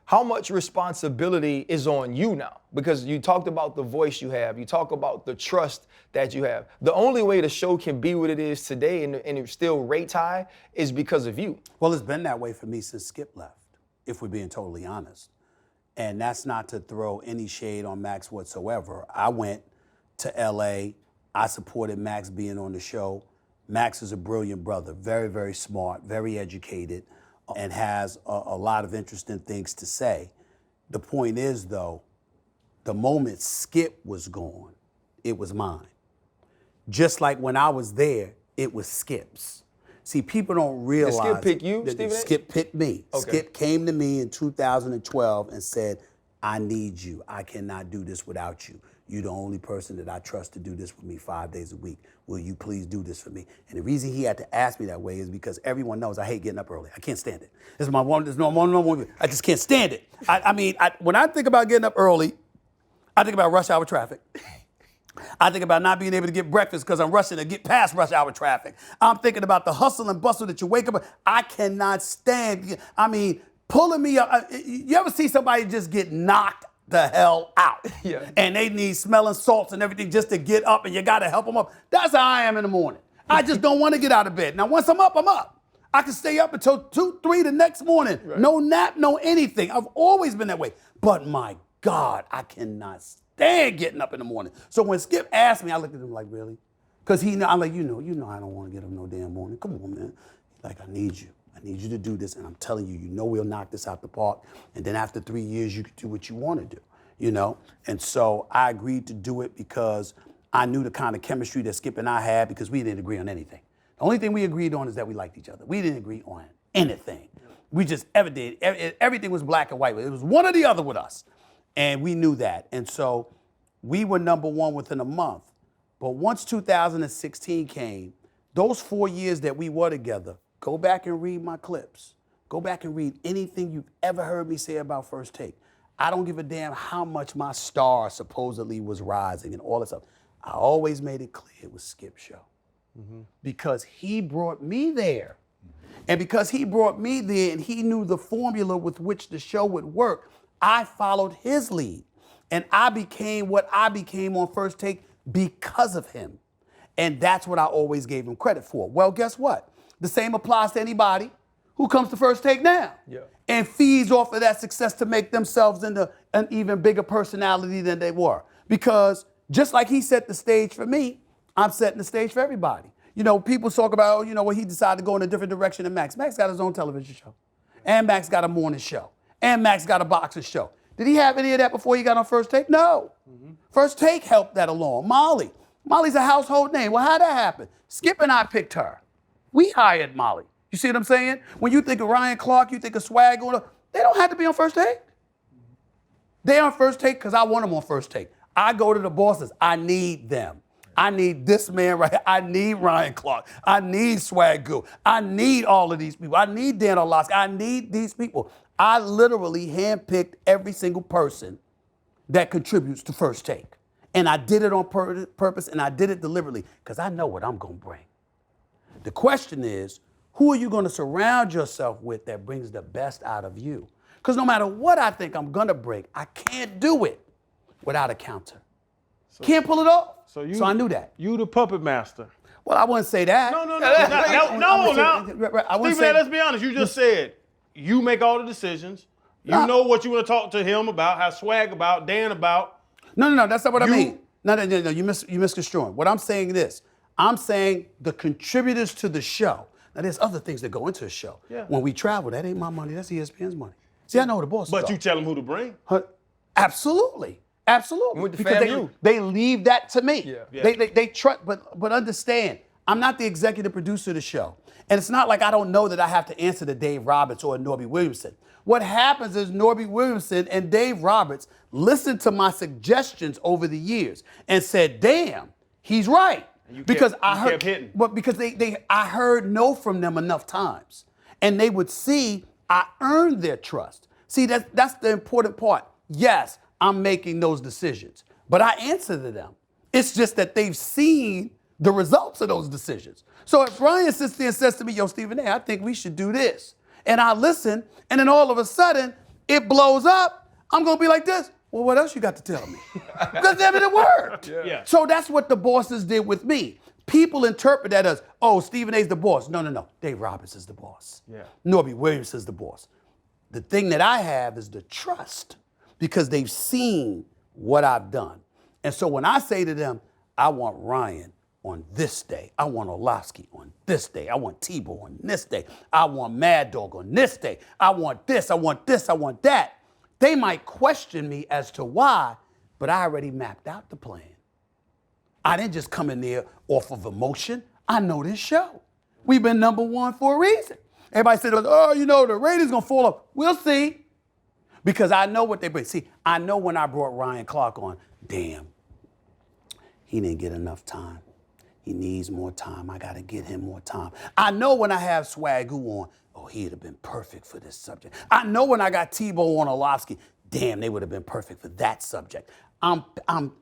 How much responsibility is on you now? Because you talked about the voice you have, you talk about the trust that you have. The only way the show can be what it is today and it still rates high is because of you. Well, it's been that way for me since Skip left, if we're being totally honest. And that's not to throw any shade on Max whatsoever. I went to LA, I supported Max being on the show. Max is a brilliant brother, very, very smart, very educated, and has a lot of interesting things to say. The point is, though, the moment Skip was gone, it was mine. Just like when I was there, it was Skip's. See, people don't realize— Did Skip pick you, that Stephen A? Skip picked me. Okay. Skip came to me in 2012 and said, I need you. I cannot do this without you. You're the only person that I trust to do this with me 5 days a week. Will you please do this for me? And the reason he had to ask me that way is because everyone knows I hate getting up early. I can't stand it. This is my one. There's no one. I just can't stand it. I mean, when I think about getting up early, I think about rush hour traffic. I think about not being able to get breakfast because I'm rushing to get past rush hour traffic. I'm thinking about the hustle and bustle that you wake up. I cannot stand. I mean, pulling me up. You ever see somebody just get knocked the hell out? Yeah. And they need smelling salts and everything just to get up, and you got to help them up. That's how I am in the morning. I just don't want to get out of bed. Now, once I'm up, I'm up. I can stay up until 2, 3 the next morning. Right. No nap, no anything. I've always been that way. But my God, I cannot stand getting up in the morning. So when Skip asked me, I looked at him like, really? Because I'm like, you know, I don't want to get up no damn morning. Come on, man. He's like, I need you. I need you to do this, and I'm telling you, we'll knock this out the park. And then after 3 years, you can do what you want to do, you know? And so I agreed to do it because I knew the kind of chemistry that Skip and I had because we didn't agree on anything. The only thing we agreed on is that we liked each other. We didn't agree on anything. We just ever did. Everything was black and white. It was one or the other with us. And we knew that. And so we were number one within a month. But once 2016 came, those 4 years that we were together, go back and read my clips. Go back and read anything you've ever heard me say about First Take. I don't give a damn how much my star supposedly was rising and all that stuff. I always made it clear it was Skip's show. Because he brought me there. And because he brought me there and he knew the formula with which the show would work, I followed his lead. And I became what I became on First Take because of him. And that's what I always gave him credit for. Well, guess what? The same applies to anybody who comes to First Take now and feeds off of that success to make themselves into an even bigger personality than they were. Because just like he set the stage for me, I'm setting the stage for everybody. You know, people talk about, well, he decided to go in a different direction than Max. Max got his own television show. And Max got a morning show. And Max got a boxing show. Did he have any of that before he got on First Take? No. First Take helped that along. Molly's a household name. Well, how'd that happen? Skip and I picked her. We hired Molly. You see what I'm saying? When you think of Ryan Clark, you think of Swag. They don't have to be on First Take. They on First Take because I want them on First Take. I go to the bosses. I need them. I need this man right here. I need Ryan Clark. I need Swag Goo. I need all of these people. I need Dan Orlovsky. I need these people. I literally handpicked every single person that contributes to First Take. And I did it on purpose, and I did it deliberately because I know what I'm going to bring. The question is, who are you going to surround yourself with that brings the best out of you? Because no matter what I think I'm going to bring, I can't do it without a counter. Can't pull it off. So I knew that. You the puppet master. Well, I wouldn't say that. No. Stephen A., let's be honest. You just said you make all the decisions. You know what you want to talk to him about, how Swag about, Dan about. No, that's not what I mean. No, you misconstruing. What I'm saying is this. I'm saying the contributors to the show. Now, there's other things that go into a show. Yeah. When we travel, that ain't my money. That's ESPN's money. See, I know who the boss is. But you tell them who to bring. Absolutely. With the because they leave that to me. Yeah. They trust, but understand, I'm not the executive producer of the show. And it's not like I don't know that I have to answer to Dave Roberts or Norby Williamson. What happens is Norby Williamson and Dave Roberts listened to my suggestions over the years and said, damn, he's right. I heard no from them enough times. And they would see I earned their trust. See, that's the important part. Yes, I'm making those decisions, but I answer to them. It's just that they've seen the results of those decisions. So if Ryan sits there and says to me, yo, Stephen A., I think we should do this, and I listen, and then all of a sudden it blows up, I'm gonna be like this. Well, what else you got to tell me? Because damn it worked. Yeah. So that's what the bosses did with me. People interpret that as, oh, Stephen A.'s the boss. No. Dave Roberts is the boss. Yeah. Norby Williams is the boss. The thing that I have is the trust because they've seen what I've done. And so when I say to them, I want Ryan on this day. I want Orlovsky on this day. I want Tebow on this day. I want Mad Dog on this day. I want this, I want this, I want that. They might question me as to why, but I already mapped out the plan. I didn't just come in there off of emotion. I know this show. We've been number one for a reason. Everybody said, oh, the ratings gonna fall off. We'll see. Because I know what they bring. See, I know when I brought Ryan Clark on, damn, he didn't get enough time. He needs more time. I gotta get him more time. I know when I have Swag Goo on, oh, he'd have been perfect for this subject. I know when I got Tebow on Orlovsky, damn, they would have been perfect for that subject. I'm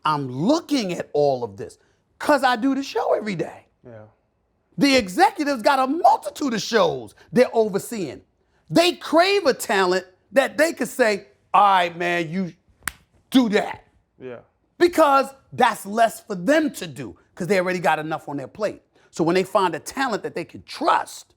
looking at all of this because I do the show every day. Yeah. The executives got a multitude of shows they're overseeing. They crave a talent that they could say, all right, man, you do that. Yeah. Because that's less for them to do because they already got enough on their plate. So when they find a talent that they can trust,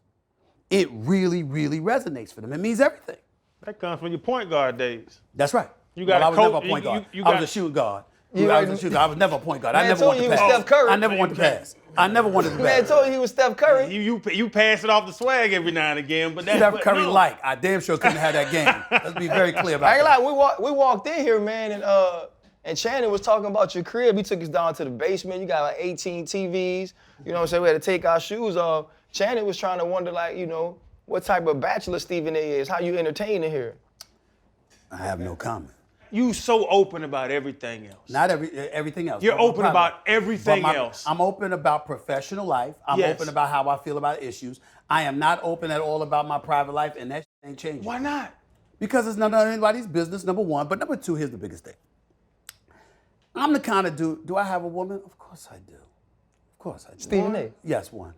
it really, really resonates for them. It means everything. That comes from your point guard days. That's right. You got I was never a point guard. I was a shooting guard. I was never a point guard. I never wanted to pass. Steph Curry. I never wanted to pass. I never wanted to pass. Man told you he was Steph Curry. You pass it off the Swag every now and again, but that's Steph Curry like. I damn sure couldn't have that game. Let's be very clear about I ain't that. lie, we walked in here, man, and Channing was talking about your crib. He took us down to the basement. You got like 18 TVs. You know what I'm saying? We had to take our shoes off. Channing was trying to wonder, like, what type of bachelor Stephen A. is, how you entertaining here. I have no comment. You so open about everything else. Not everything else. You're open about everything else. I'm open about professional life. I'm open about how I feel about issues. I am not open at all about my private life, and that shit ain't changing. Why not? Because it's none of anybody's business, number one. But number two, here's the biggest thing. I'm the kind of dude, do I have a woman? Of course I do. Of course I do. Stephen A. Yes, one.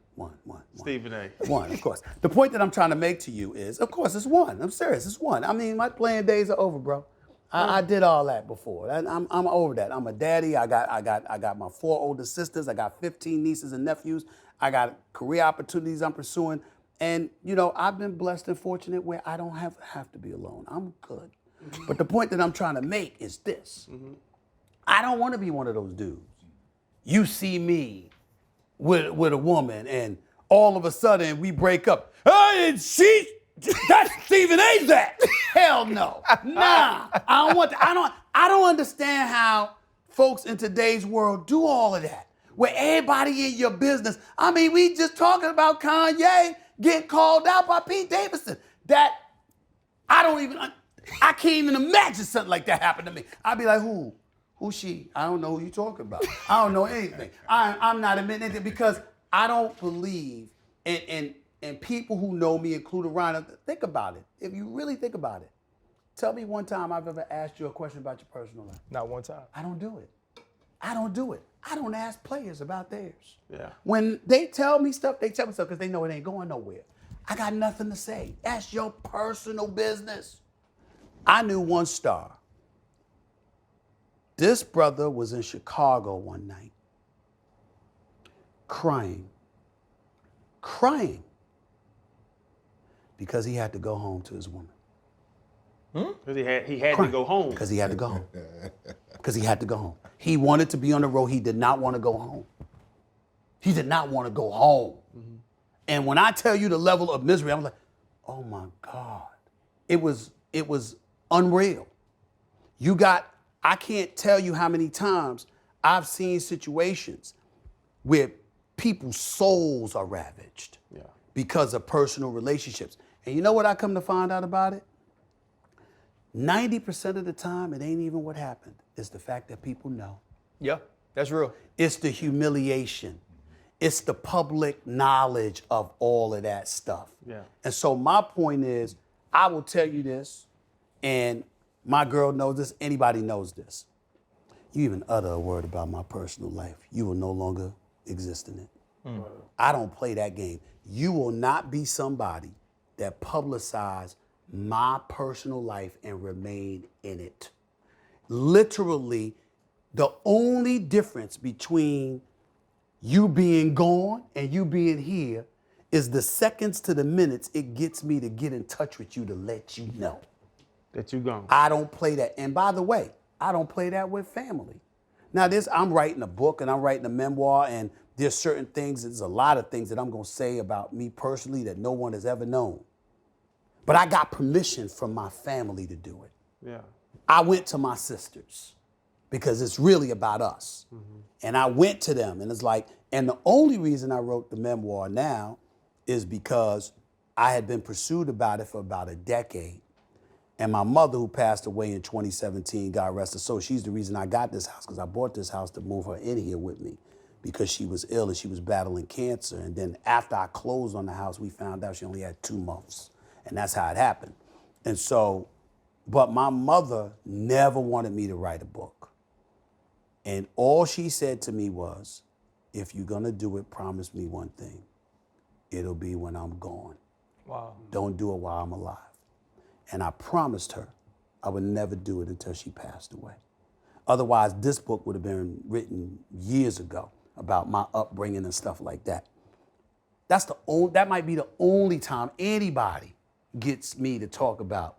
Stephen A. One, of course. The point that I'm trying to make to you is, of course, it's one. I'm serious, it's one. I mean, my playing days are over, bro. I did all that before. I'm over that. I'm a daddy. I got my 4 older sisters. I got 15 nieces and nephews. I got career opportunities I'm pursuing. And, I've been blessed and fortunate where I don't have to be alone. I'm good. But the point that I'm trying to make is this. I don't want to be one of those dudes. You see me with a woman and all of a sudden we break up. Hey, and she That's Stephen A's that. Hell no. Nah. I don't want that. I don't understand how folks in today's world do all of that. Where everybody in your business. I mean, we just talking about Kanye getting called out by Pete Davidson. That I can't even imagine something like that happen to me. I'd be like, who? Who's she? I don't know who you talking about. I don't know anything. I'm not admitting anything because I don't believe and people who know me, including Ryan, think about it. If you really think about it, tell me one time I've ever asked you a question about your personal life. Not one time. I don't do it. I don't ask players about theirs. Yeah. When they tell me stuff, they tell me stuff because they know it ain't going nowhere. I got nothing to say. That's your personal business. I knew one star. This brother was in Chicago one night, crying, because he had to go home to his woman. Because he had to go home. Because he had to go home. Because he had to go home. He wanted to be on the road. He did not want to go home. He did not want to go home. Mm-hmm. And when I tell you the level of misery, I'm like, oh my God. It was unreal. I can't tell you how many times I've seen situations where people's souls are ravaged because of personal relationships. And you know what I come to find out about it? 90% of the time, it ain't even what happened. It's the fact that people know. Yeah, that's real. It's the humiliation. It's the public knowledge of all of that stuff. Yeah. And so my point is, I will tell you this, and my girl knows this, anybody knows this. You even utter a word about my personal life, you will no longer exist in it. I don't play that game. You will not be somebody that publicize my personal life and remain in it. Literally, the only difference between you being gone and you being here is the seconds to the minutes it gets me to get in touch with you to let you know that you gone. I don't play that. And by the way, I don't play that with family. Now I'm writing a book and I'm writing a memoir, and there's certain things, there's a lot of things that I'm gonna say about me personally that no one has ever known. But I got permission from my family to do it. Yeah. I went to my sisters because it's really about us. Mm-hmm. And I went to them and it's like, and the only reason I wrote the memoir now is because I had been pursued about it for about a decade. And my mother, who passed away in 2017, God rest her soul, she's the reason I got this house, because I bought this house to move her in here with me because she was ill and she was battling cancer. And then after I closed on the house, we found out she only had 2 months. And that's how it happened. And so, but my mother never wanted me to write a book. And all she said to me was, if you're gonna do it, promise me one thing. It'll be when I'm gone. Wow. Don't do it while I'm alive. And I promised her I would never do it until she passed away. Otherwise, this book would have been written years ago about my upbringing and stuff like that. That might be the only time anybody gets me to talk about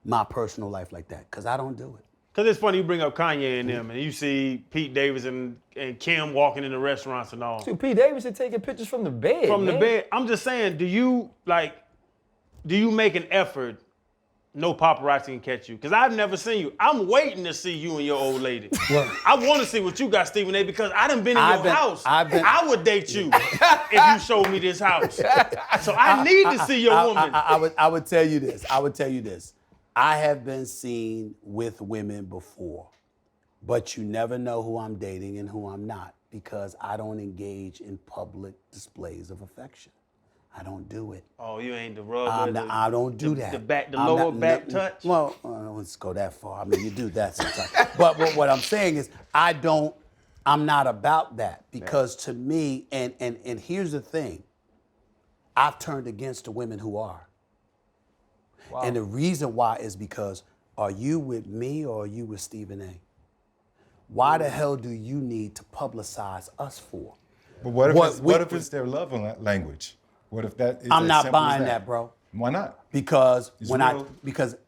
my personal life like that, because I don't do it. Because it's funny you bring up Kanye and them, and you see Pete Davidson and Kim walking in the restaurants and all. Dude, Pete Davidson taking pictures from the bed. The bed. I'm just saying, do you make an effort, no paparazzi can catch you? Because I've never seen you. I'm waiting to see you and your old lady. Well, I want to see what you got, Stephen A., because I done been in your house. I would date you if you showed me this house. So I need to see your woman. I would tell you this. I have been seen with women before, but you never know who I'm dating and who I'm not, because I don't engage in public displays of affection. I don't do it. Oh, you ain't the rub. I don't do that. The lower back touch. Well, let's go that far. I mean, you do that sometimes. but what I'm saying is, I'm not about that, because to me, and here's the thing, I've turned against the women who are. Wow. And the reason why is because, are you with me or are you with Stephen A? Why the hell do you need to publicize us for? But what if it's their love language? What if that is I'm not simple as buying that, bro. Why not? Because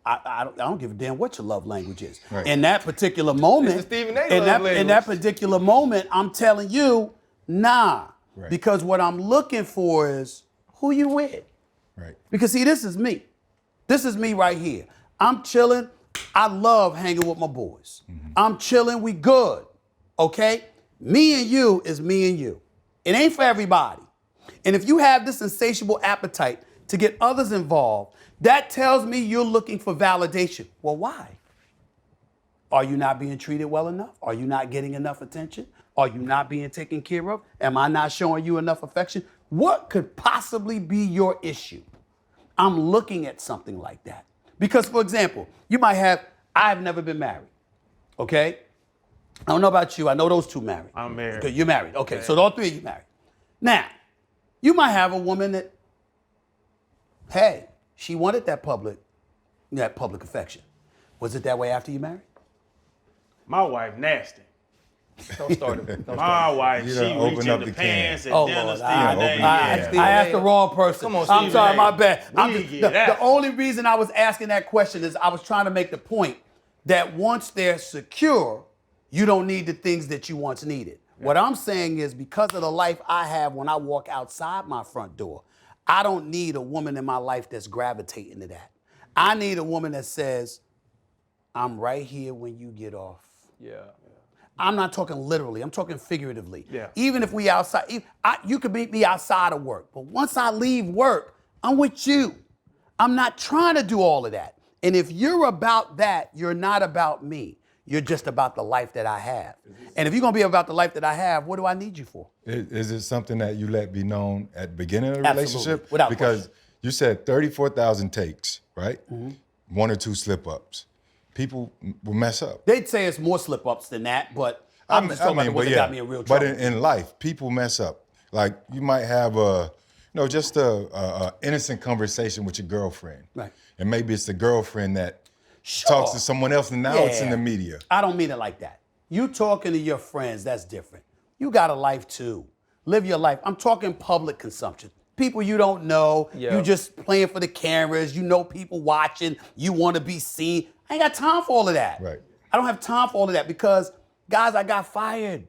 I don't give a damn what your love language is. Right. In that particular moment, It's Stephen A. love language. In that particular moment, I'm telling you, nah. Right. Because what I'm looking for is, who you with? Right. Because see, this is me. This is me right here. I'm chilling. I love hanging with my boys. I'm chilling. We good. Okay? Me and you is me and you. It ain't for everybody. And if you have this insatiable appetite to get others involved, that tells me you're looking for validation. Well, why? Are you not being treated well enough? Are you not getting enough attention? Are you not being taken care of? Am I not showing you enough affection? What could possibly be your issue? I'm looking at something like that. Because, for example, you might have, I've never been married, okay? I don't know about you. I know those two married. I'm married. Okay, you're married. Okay, so all three of you married. Now, you might have a woman that, hey, she wanted that public affection. Was it that way after you married? My wife nasty. Don't start it. My wife, You she done opened reaching up the the pants can. at Oh, dinner, Lord, Stephen I- A. Yeah. I asked the wrong person. Come on, I'm Stephen sorry, A. my bad. We get that. The only reason I was asking that question is I was trying to make the point that once they're secure, you don't need the things that you once needed. What I'm saying is because of the life I have when I walk outside my front door, I don't need a woman in my life that's gravitating to that. I need a woman that says, I'm right here when you get off. Yeah. I'm not talking literally. I'm talking figuratively. Yeah. Even if we outside, you could meet me outside of work. But once I leave work, I'm with you. I'm not trying to do all of that. And if you're about that, you're not about me. You're just about the life that I have. And if you're going to be about the life that I have, what do I need you for? Is it something that you let be known at the beginning of the Absolutely, relationship? without because question. you said 34,000 takes, right? Mm-hmm. 1 or 2 slip-ups. People will mess up. They'd say it's more slip-ups than that, but I'm just talking about the ones that got me in real trouble. But in life, people mess up. Like you might have just a innocent conversation with your girlfriend. Right. And maybe it's the girlfriend that Sure. talks to someone else and now it's in Yeah. the media. I don't mean it like that. You talking to your friends, that's different. You got a life too. Live your life. I'm talking public consumption. People you don't know, Yeah. you just playing for the cameras, you know people watching, you want to be seen. I ain't got time for all of that. Right. I don't have time for all of that because, guys, I got fired.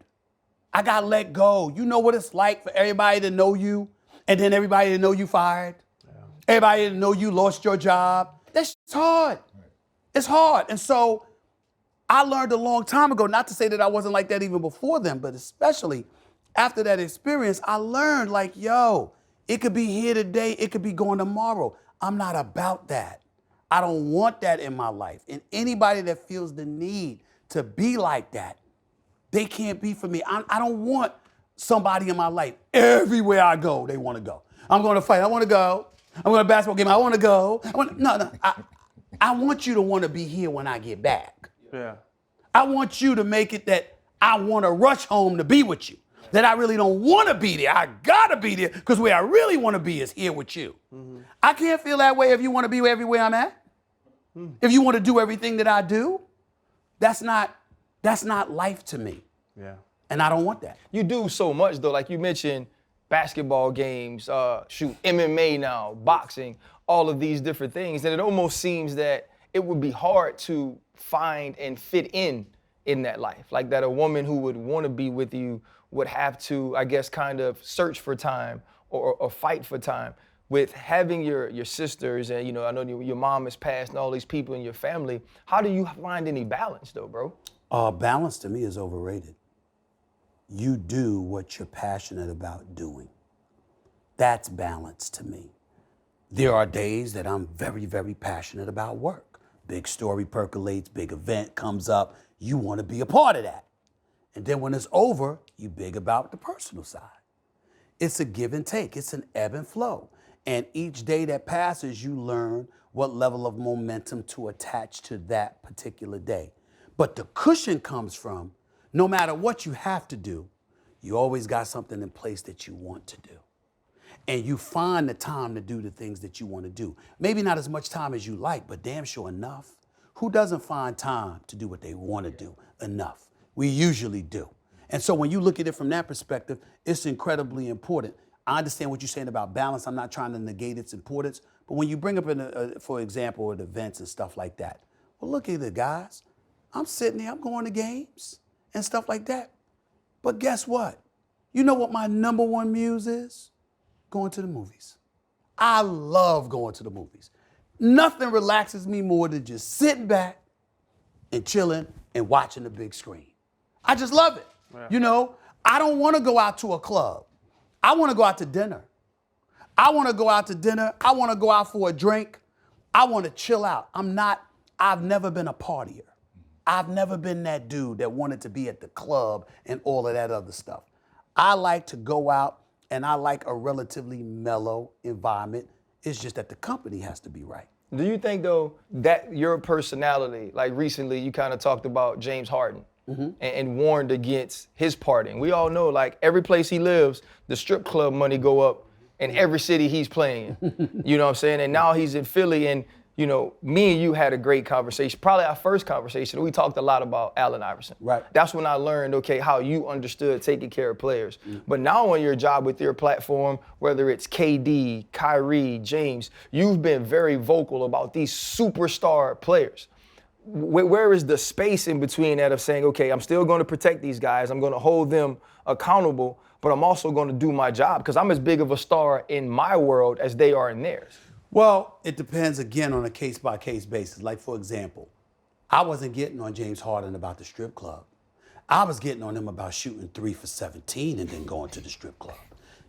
I got let go. You know what it's like for everybody to know you and then everybody to know you fired. Yeah. Everybody to know you lost your job. That shit's hard. It's hard. And so I learned a long time ago, not to say that I wasn't like that even before then, but especially after that experience, I learned like, yo, it could be here today, it could be going tomorrow. I'm not about that. I don't want that in my life. And anybody that feels the need to be like that, they can't be for me. I don't want somebody in my life, everywhere I go, they want to go. I'm going to fight, I want to go. I'm going to basketball game, I want to go. I want you to want to be here when I get back. Yeah. I want you to make it that I want to rush home to be with you. That I really don't want to be there. I got to be there because where I really want to be is here with you. Mm-hmm. I can't feel that way if you want to be everywhere I'm at. If you want to do everything that I do, that's not life to me. Yeah. And I don't want that. You do so much though, like you mentioned, basketball games, MMA now, boxing, all of these different things, and it almost seems that it would be hard to find and fit in that life. Like that a woman who would want to be with you would have to, I guess, kind of search for time or fight for time. With having your sisters and, I know your mom has passed and all these people in your family, how do you find any balance though, bro? Balance to me is overrated. You do what you're passionate about doing. That's balance to me. There are days that I'm very, very passionate about work. Big story percolates, big event comes up. You want to be a part of that. And then when it's over, you big about the personal side. It's a give and take. It's an ebb and flow. And each day that passes, you learn what level of momentum to attach to that particular day. But the cushion comes from, no matter what you have to do, you always got something in place that you want to do. And you find the time to do the things that you want to do. Maybe not as much time as you like, but damn sure enough. Who doesn't find time to do what they want to do enough? We usually do. And so when you look at it from that perspective, it's incredibly important. I understand what you're saying about balance. I'm not trying to negate its importance. But when you bring up, for example, at events and stuff like that, well, look at it, guys. I'm sitting there, I'm going to games and stuff like that. But guess what? You know what my number one muse is? Going to the movies. I love going to the movies. Nothing relaxes me more than just sitting back and chilling and watching the big screen. I just love it. Yeah. You know, I don't want to go out to a club. I want to go out to dinner. I want to go out to dinner. I want to go out for a drink. I want to chill out. I've never been a partier. I've never been that dude that wanted to be at the club and all of that other stuff. I like to go out and I like a relatively mellow environment. It's just that the company has to be right. Do you think, though, that your personality, like recently you kind of talked about James Harden and warned against his partying. We all know, like, every place he lives, the strip club money go up in every city he's playing. You know what I'm saying? And now he's in Philly, and, you know, me and you had a great conversation, probably our first conversation. We talked a lot about Allen Iverson. Right. That's when I learned, okay, how you understood taking care of players. But now on your job with your platform, whether it's KD, Kyrie, James, you've been very vocal about these superstar players. Where is the space in between that of saying, okay, I'm still going to protect these guys, I'm going to hold them accountable, but I'm also going to do my job because I'm as big of a star in my world as they are in theirs? Well, it depends, again, on a case-by-case basis. Like, for example, I wasn't getting on James Harden about the strip club. I was getting on him about shooting 3 for 17 and then going to the strip club.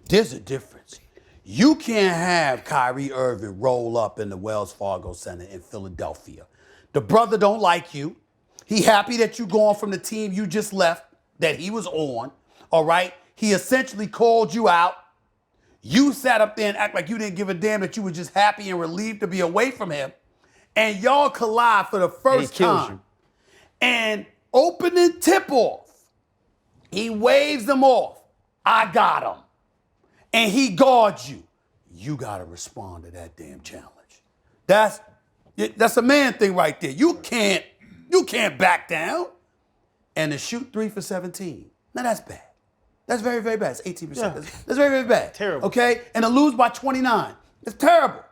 There's a difference. You can't have Kyrie Irving roll up in the Wells Fargo Center in Philadelphia. The brother don't like you. He happy that you gone from the team you just left that he was on, all right? He essentially called you out. You sat up there and act like you didn't give a damn, that you were just happy and relieved to be away from him. And y'all collide for the first time. And opening tip-off, he waves them off. I got him. And he guards you. You got to respond to that damn challenge. That's a man thing right there. You can't back down. And to shoot 3 for 17, now that's bad. That's very, very bad. It's 18%. Yeah. That's very, very bad. Terrible. Okay? And to lose by 29, it's terrible.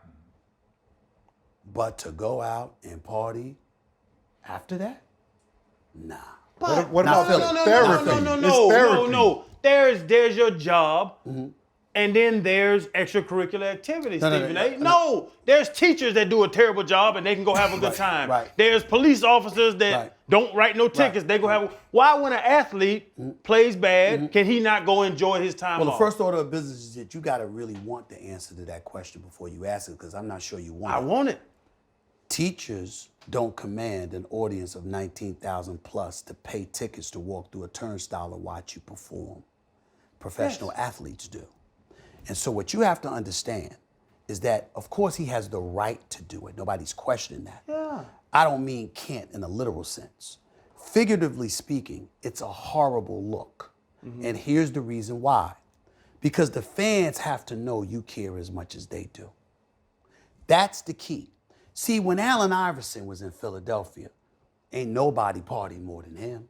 But to go out and party after that? Nah. But What about therapy? No. There's your job, and then there's extracurricular activities, Stephen A. No, there's teachers that do a terrible job and they can go have a good time. Right. There's police officers that don't write no tickets. They go have. Why, when an athlete plays bad, can he not go enjoy his time off? Well, the first order of business is that you got to really want the answer to that question before you ask it, because I'm not sure you want it. I want it. Teachers don't command an audience of 19,000 plus to pay tickets to walk through a turnstile and watch you perform. Professional athletes do. And so what you have to understand is that, of course, he has the right to do it. Nobody's questioning that. Yeah. I don't mean can't in a literal sense. Figuratively speaking, it's a horrible look. And here's the reason why. Because the fans have to know you care as much as they do. That's the key. See, when Allen Iverson was in Philadelphia, ain't nobody partied more than him.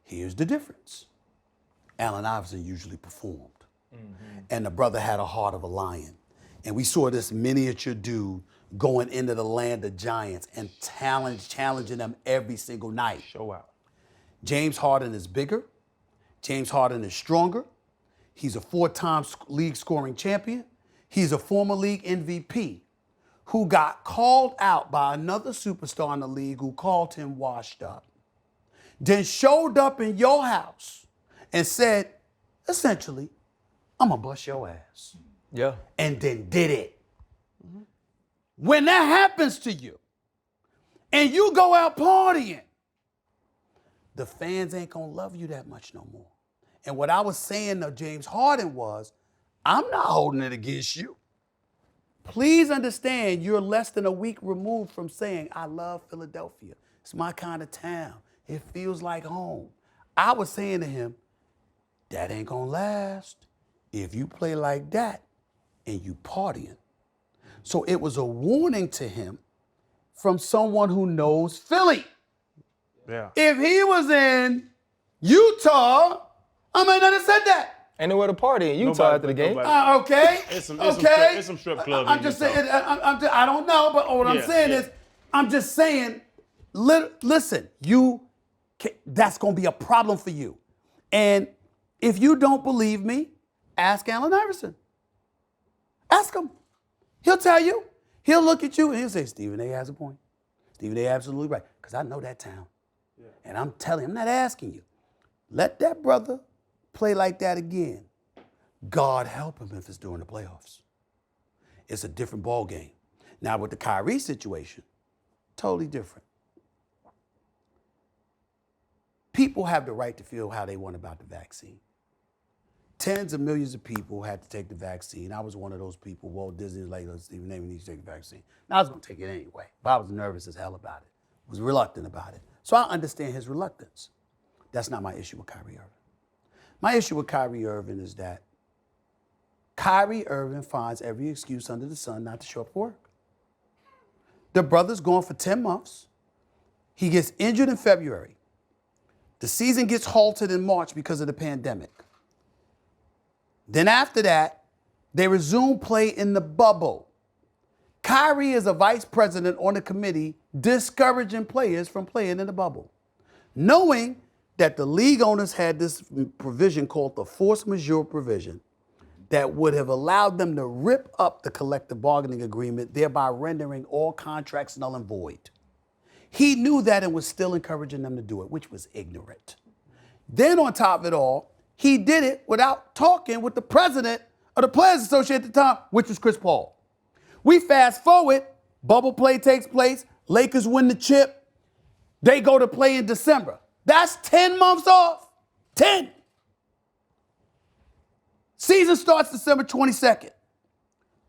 Here's the difference. Allen Iverson usually performed. And the brother had a heart of a lion. And we saw this miniature dude going into the land of giants and challenging them every single night. Show out. James Harden is bigger. James Harden is stronger. He's a 4-time league scoring champion. He's a former league MVP who got called out by another superstar in the league who called him washed up. Then showed up in your house and said, essentially, I'm gonna bust your ass. Yeah. And then did it. When that happens to you and you go out partying, the fans ain't gonna love you that much no more. And what I was saying to James Harden was, I'm not holding it against you. Please understand you're less than a week removed from saying, I love Philadelphia. It's my kind of town. It feels like home. I was saying to him, that ain't gonna last if you play like that and you partying. So it was a warning to him from someone who knows Philly. Yeah. If he was in Utah, I might not have said that. Ain't nowhere to party in Utah after the game. Okay. It's some strip clubs. I'm just saying. I don't know, but what I'm saying is, I'm just saying. Listen, that's gonna be a problem for you. And if you don't believe me, ask Allen Iverson. Ask him. He'll tell you. He'll look at you and he'll say, Stephen A. has a point. Stephen A. absolutely right. Because I know that town. Yeah. And I'm telling you, I'm not asking you. Let that brother play like that again. God help him if it's during the playoffs. It's a different ball game. Now with the Kyrie situation, totally different. People have the right to feel how they want about the vaccine. Tens of millions of people had to take the vaccine. I was one of those people. Walt Disney was like, Stephen A. we need to take the vaccine. Now, I was going to take it anyway, but I was nervous as hell about it. Was reluctant about it. So I understand his reluctance. That's not my issue with Kyrie Irving. My issue with Kyrie Irving is that Kyrie Irving finds every excuse under the sun not to show up for work. The brother's gone for 10 months. He gets injured in February. The season gets halted in March because of the pandemic. Then after that, they resume play in the bubble. Kyrie is a vice president on the committee discouraging players from playing in the bubble, knowing that the league owners had this provision called the force majeure provision that would have allowed them to rip up the collective bargaining agreement, thereby rendering all contracts null and void. He knew that and was still encouraging them to do it, which was ignorant. Then on top of it all, he did it without talking with the president of the Players Association at the time, which was Chris Paul. We fast forward, bubble play takes place, Lakers win the chip, they go to play in December. That's 10 months off. 10. Season starts December 22nd.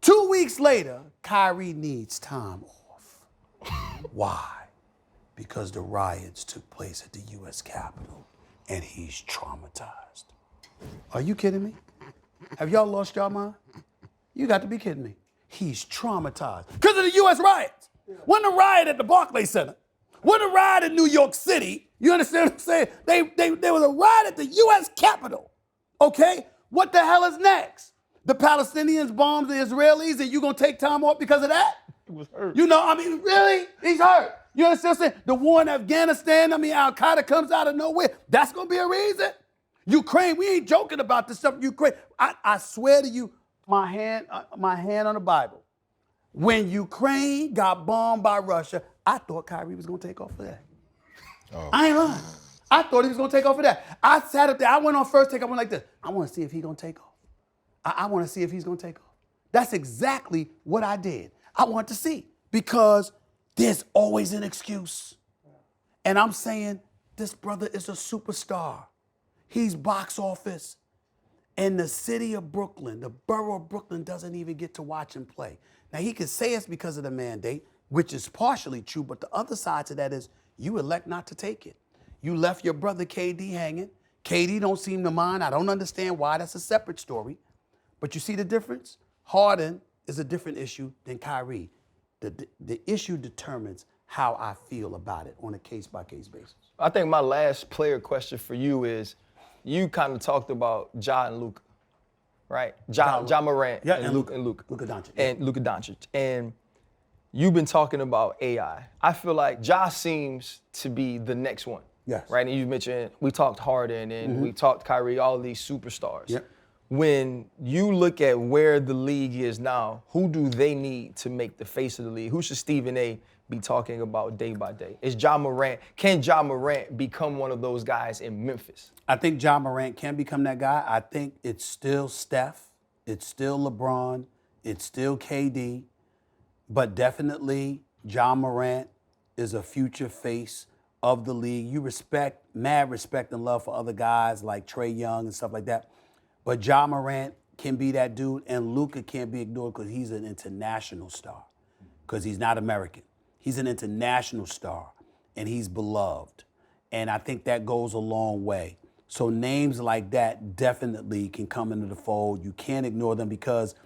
2 weeks later, Kyrie needs time off. Why? Because the riots took place at the U.S. Capitol and he's traumatized. Are you kidding me? Have y'all lost y'all mind? You got to be kidding me. He's traumatized because of the U.S. riots. When the riot at the Barclays Center, when the riot in New York City, you understand what I'm saying? There was a riot at the U.S. Capitol, okay? What the hell is next? The Palestinians bombed the Israelis and you gonna take time off because of that? He was hurt. You know, I mean, really? He's hurt. You understand what I'm saying? The war in Afghanistan, I mean, Al-Qaeda comes out of nowhere. That's gonna be a reason? Ukraine, we ain't joking about this stuff. Ukraine, I swear to you, my hand on the Bible. When Ukraine got bombed by Russia, I thought Kyrie was gonna take off for that. Oh. I ain't lying. I thought he was gonna take off for that. I sat up there, I went on first take, I went like this. I wanna see if he's gonna take off. I wanna see if he's gonna take off. That's exactly what I did. I want to see because there's always an excuse. And I'm saying this brother is a superstar. He's box office. And the city of Brooklyn, the borough of Brooklyn doesn't even get to watch him play. Now he could say it's because of the mandate, which is partially true, but the other side to that is you elect not to take it. You left your brother KD hanging. KD don't seem to mind. I don't understand why. That's a separate story. But you see the difference? Harden is a different issue than Kyrie. The issue determines how I feel about it on a case-by-case basis. I think my last player question for you is, you kind of talked about Ja and Luka, right? Ja Morant and Luka Doncic. And Luka Doncic. And you've been talking about AI. I feel like Ja seems to be the next one. Yes. Right? And you mentioned, we talked Harden and we talked Kyrie, all of these superstars. Yep. When you look at where the league is now, who do they need to make the face of the league? Who should Stephen A. be talking about day by day? Can Ja Morant become one of those guys in Memphis? I think Ja Morant can become that guy. I think it's still Steph, it's still LeBron, it's still KD, but definitely Ja Morant is a future face of the league. You mad respect and love for other guys like Trae Young and stuff like that. But Ja Morant can be that dude, and Luka can't be ignored because he's an international star, because he's not American. He's an international star, and he's beloved. And I think that goes a long way. So names like that definitely can come into the fold. You can't ignore them because,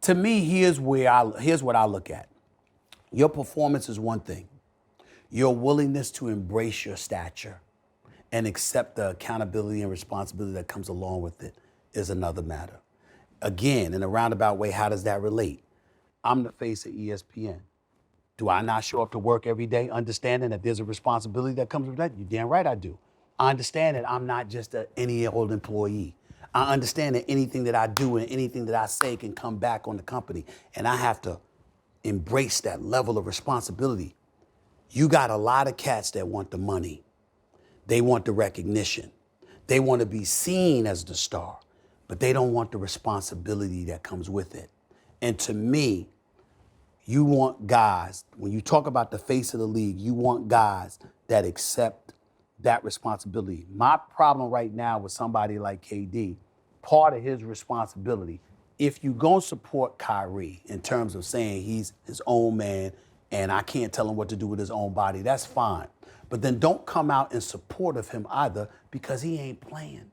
to me, here's what I look at. Your performance is one thing. Your willingness to embrace your stature and accept the accountability and responsibility that comes along with it is another matter. Again, in a roundabout way, how does that relate? I'm the face of ESPN. Do I not show up to work every day understanding that there's a responsibility that comes with that? You're damn right I do. I understand that I'm not just any old employee. I understand that anything that I do and anything that I say can come back on the company. And I have to embrace that level of responsibility. You got a lot of cats that want the money. They want the recognition. They want to be seen as the star, but they don't want the responsibility that comes with it. And to me, you want guys, when you talk about the face of the league, you want guys that accept that responsibility. My problem right now with somebody like KD, part of his responsibility, if you go support Kyrie in terms of saying he's his own man and I can't tell him what to do with his own body, that's fine. But then don't come out in support of him either because he ain't playing.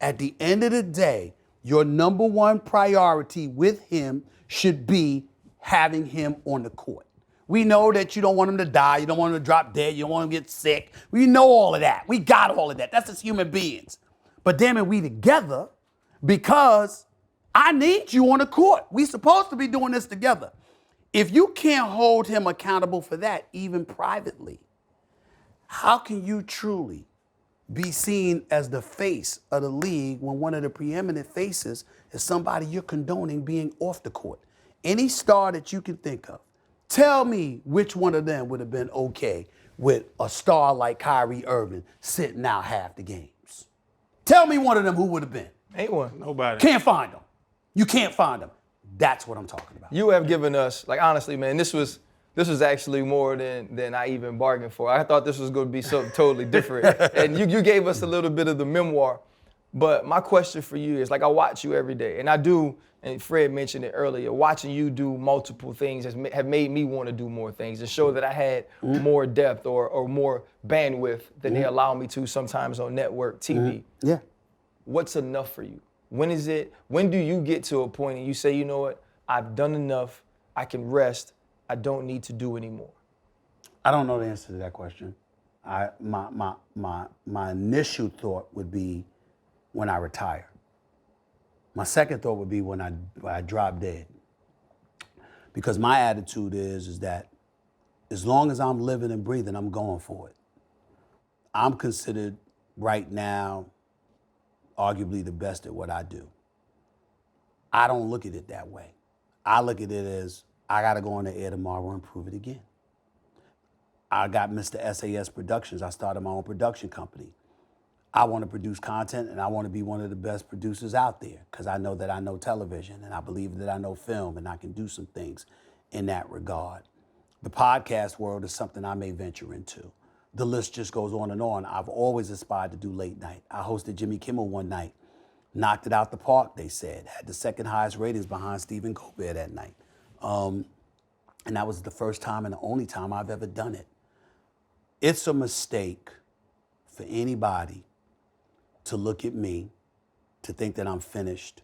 At the end of the day, your number one priority with him should be having him on the court. We know that you don't want him to die, you don't want him to drop dead, you don't want him to get sick. We know all of that. We got all of that. That's just human beings. But damn it, we together because I need you on the court. We supposed to be doing this together. If you can't hold him accountable for that, even privately, how can you truly be seen as the face of the league when one of the preeminent faces is somebody you're condoning being off the court? Any star that you can think of, tell me which one of them would have been okay with a star like Kyrie Irving sitting out half the games. Tell me one of them who would have been. Ain't one. Nobody. Can't find them. You can't find them. That's what I'm talking about. You have given us, like honestly, man, this was actually more than I even bargained for. I thought this was going to be something totally different. And you gave us a little bit of the memoir. But my question for you is, like, I watch you every day, and I do, and Fred mentioned it earlier, watching you do multiple things have made me want to do more things and show that I had more depth or more bandwidth than they allow me to sometimes on network TV. Yeah. What's enough for you? When do you get to a point and you say, you know what, I've done enough, I can rest, I don't need to do anymore? I don't know the answer to that question. My initial thought would be when I retire. My second thought would be when I drop dead. Because my attitude is that as long as I'm living and breathing, I'm going for it. I'm considered right now arguably the best at what I do. I don't look at it that way. I look at it as I got to go on the air tomorrow and prove it again. I got Mr. SAS Productions. I started my own production company. I want to produce content and I want to be one of the best producers out there because I know that I know television and I believe that I know film and I can do some things in that regard. The podcast world is something I may venture into. The list just goes on and on. I've always aspired to do late night. I hosted Jimmy Kimmel one night, knocked it out the park, they said, had the second highest ratings behind Stephen Colbert that night. And that was the first time and the only time I've ever done it. It's a mistake for anybody to look at me, to think that I'm finished,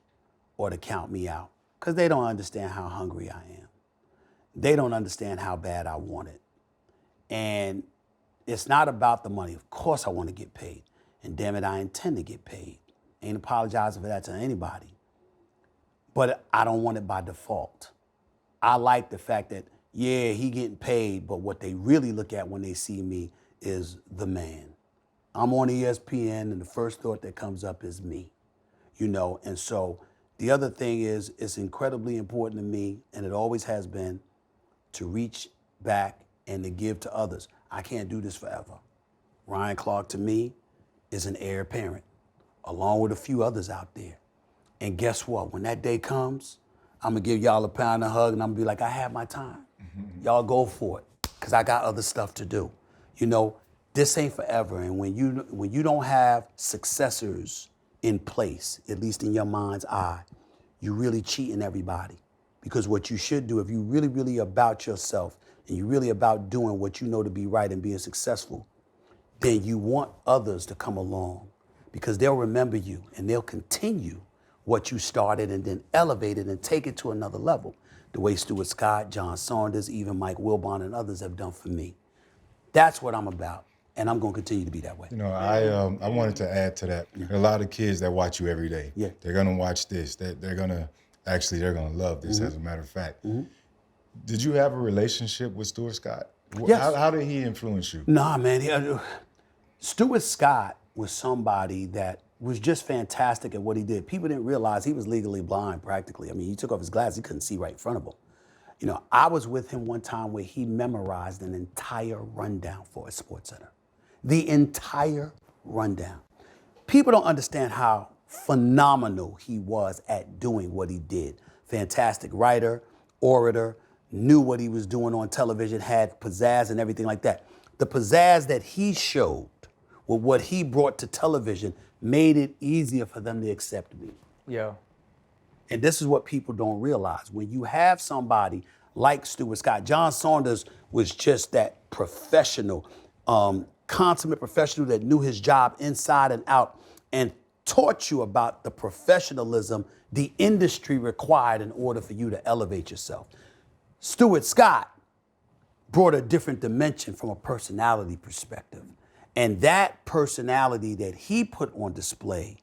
or to count me out, because they don't understand how hungry I am. They don't understand how bad I want it. And it's not about the money. Of course I want to get paid, and damn it, I intend to get paid. Ain't apologizing for that to anybody. But I don't want it by default. I like the fact that, yeah, he getting paid, but what they really look at when they see me is the man. I'm on ESPN, and the first thought that comes up is me, you know? And so the other thing is, it's incredibly important to me, and it always has been, to reach back and to give to others. I can't do this forever. Ryan Clark, to me, is an heir apparent, along with a few others out there. And guess what? When that day comes, I'm gonna give y'all a pound and a hug, and I'm gonna be like, I have my time. Y'all go for it, because I got other stuff to do. You know, this ain't forever, and when you don't have successors in place, at least in your mind's eye, you're really cheating everybody. Because what you should do, if you really, really about yourself, and you're really about doing what you know to be right and being successful, then you want others to come along, because they'll remember you, and they'll continue what you started and then elevate it and take it to another level, the way Stuart Scott, John Saunders, even Mike Wilbon, and others have done for me. That's what I'm about. And I'm going to continue to be that way. You know, I wanted to add to that. There are a lot of kids that watch you every day. Yeah. They're going to watch this. They're going to love this, as a matter of fact. Did you have a relationship with Stuart Scott? Yes. How did he influence you? Nah, man. Stuart Scott was somebody that was just fantastic at what he did. People didn't realize he was legally blind practically. I mean, he took off his glasses, he couldn't see right in front of him. You know, I was with him one time where he memorized an entire rundown for a sports center. The entire rundown. People don't understand how phenomenal he was at doing what he did. Fantastic writer, orator, knew what he was doing on television, had pizzazz and everything like that. The pizzazz that he showed with what he brought to television made it easier for them to accept me. Yeah. And this is what people don't realize. When you have somebody like Stuart Scott, John Saunders was just that professional, consummate professional that knew his job inside and out and taught you about the professionalism the industry required in order for you to elevate yourself. Stuart Scott brought a different dimension from a personality perspective. And that personality that he put on display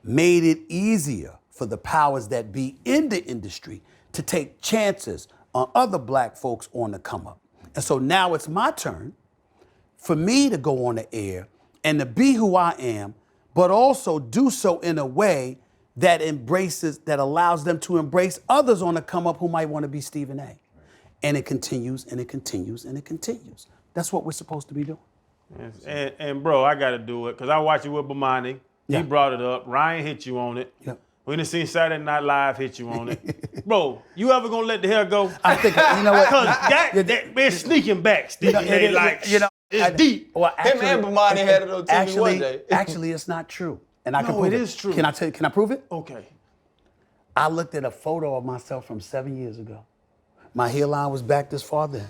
made it easier for the powers that be in the industry to take chances on other black folks on the come up. And so now it's my turn for me to go on the air and to be who I am, but also do so in a way that allows them to embrace others on the come up who might want to be Stephen A. And it continues and it continues and it continues. That's what we're supposed to be doing. Yes. And bro, I got to do it because I watched you with Bomani. Yeah. He brought it up. Ryan hit you on it. Yep. We done seen Saturday Night Live hit you on it. Bro, you ever gonna let the hair go? I think, you know what? Because that man sneaking back, Stephen A. Like, it's deep. Well, Him and Bomani had it on TV one day. Actually, it's not true. And I can No, prove it is true. Can I prove it? Okay. I looked at a photo of myself from 7 years ago. My hairline was back this far then.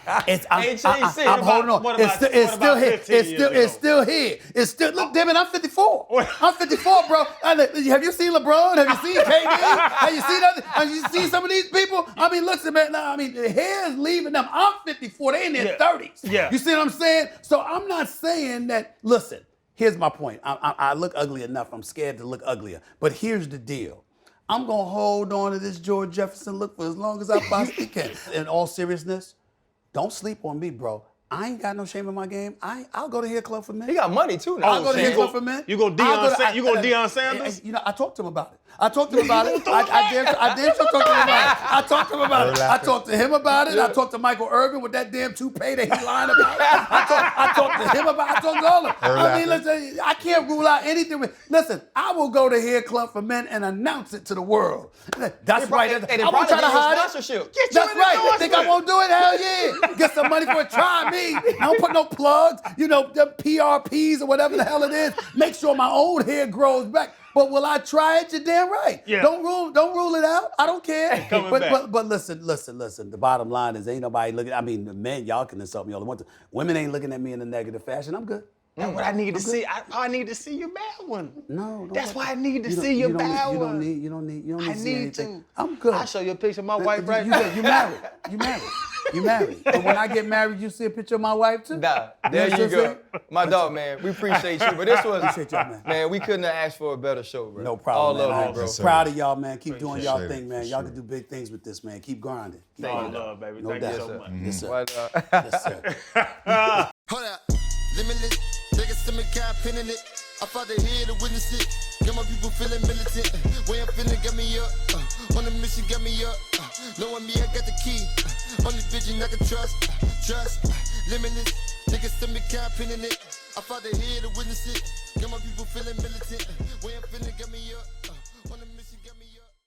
I'm holding on. It's still here. It's still here. It's still. Look, damn it, I'm 54. I'm 54, bro. Have you seen LeBron? Have you seen KD? Have you seen other? Have you seen some of these people? I mean, listen, man. I mean, the hair is leaving them. I'm 54. They in their 30s. Yeah. You see what I'm saying? So I'm not saying that. Listen, here's my point. I look ugly enough. I'm scared to look uglier. But here's the deal. I'm gonna hold on to this George Jefferson look for as long as I possibly can. In all seriousness, don't sleep on me, bro. I ain't got no shame in my game. I'll go to Hair Club for Men. He got money too now. I'll go to Hair Club for Men. You go Deion Sanders? You know, I talked to him about it. I talked to him about it. I did talk to him about it. I talked to him about it. I talked to him about it. I talked to Michael Irvin with that damn toupee that he lying about. I talked to him about it. I talked to all of them. I mean, listen, I can't rule out anything. Listen, I will go to Hair Club for Men and announce it to to the world. That's right. I won't try to hide it. That's right. Think I won't do it? Hell yeah. Get some money for it. Try me. I don't put no plugs, you know, the PRPs or whatever the hell it is. Make sure my own hair grows back. But will I try it? You're damn right. Yeah. Don't rule it out. I don't care. Back. But listen. The bottom line is ain't nobody looking. I mean, the men, y'all can insult me all they want to. Women ain't looking at me in a negative fashion. I'm good. That's what I need to see. I need to see your bad one. No. That's why I need to see your bad one. You don't need I to see need anything. to. I'm good. I'll show you a picture of my wife right You now. married. You married. But when I get married, you see a picture of my wife too? Nah, there you go. My dog, man, we appreciate you. But this was, Appreciate y'all, man. We couldn't have asked for a better show, bro. No problem, All man. love, bro. Yes, sir. Proud of y'all, man. Keep doing y'all Appreciate thing, it, man. for Y'all sure. can do big things with this, man. Keep grinding. All love, baby. No Thank doubt. you so much. Yes, sir. But, Yes, sir. Hold up, limitless. Take a stomach, got a pin in it. I fought the head to witness it. Get my people feeling militant. Way I'm feeling, got me up. On the mission, got me up. Knowing me, I got the key. Only vision I can trust. Limitless. Take a stomach, got a pin in it. I fought the head to witness it. Get my people feeling militant. Way I'm feeling, got me up.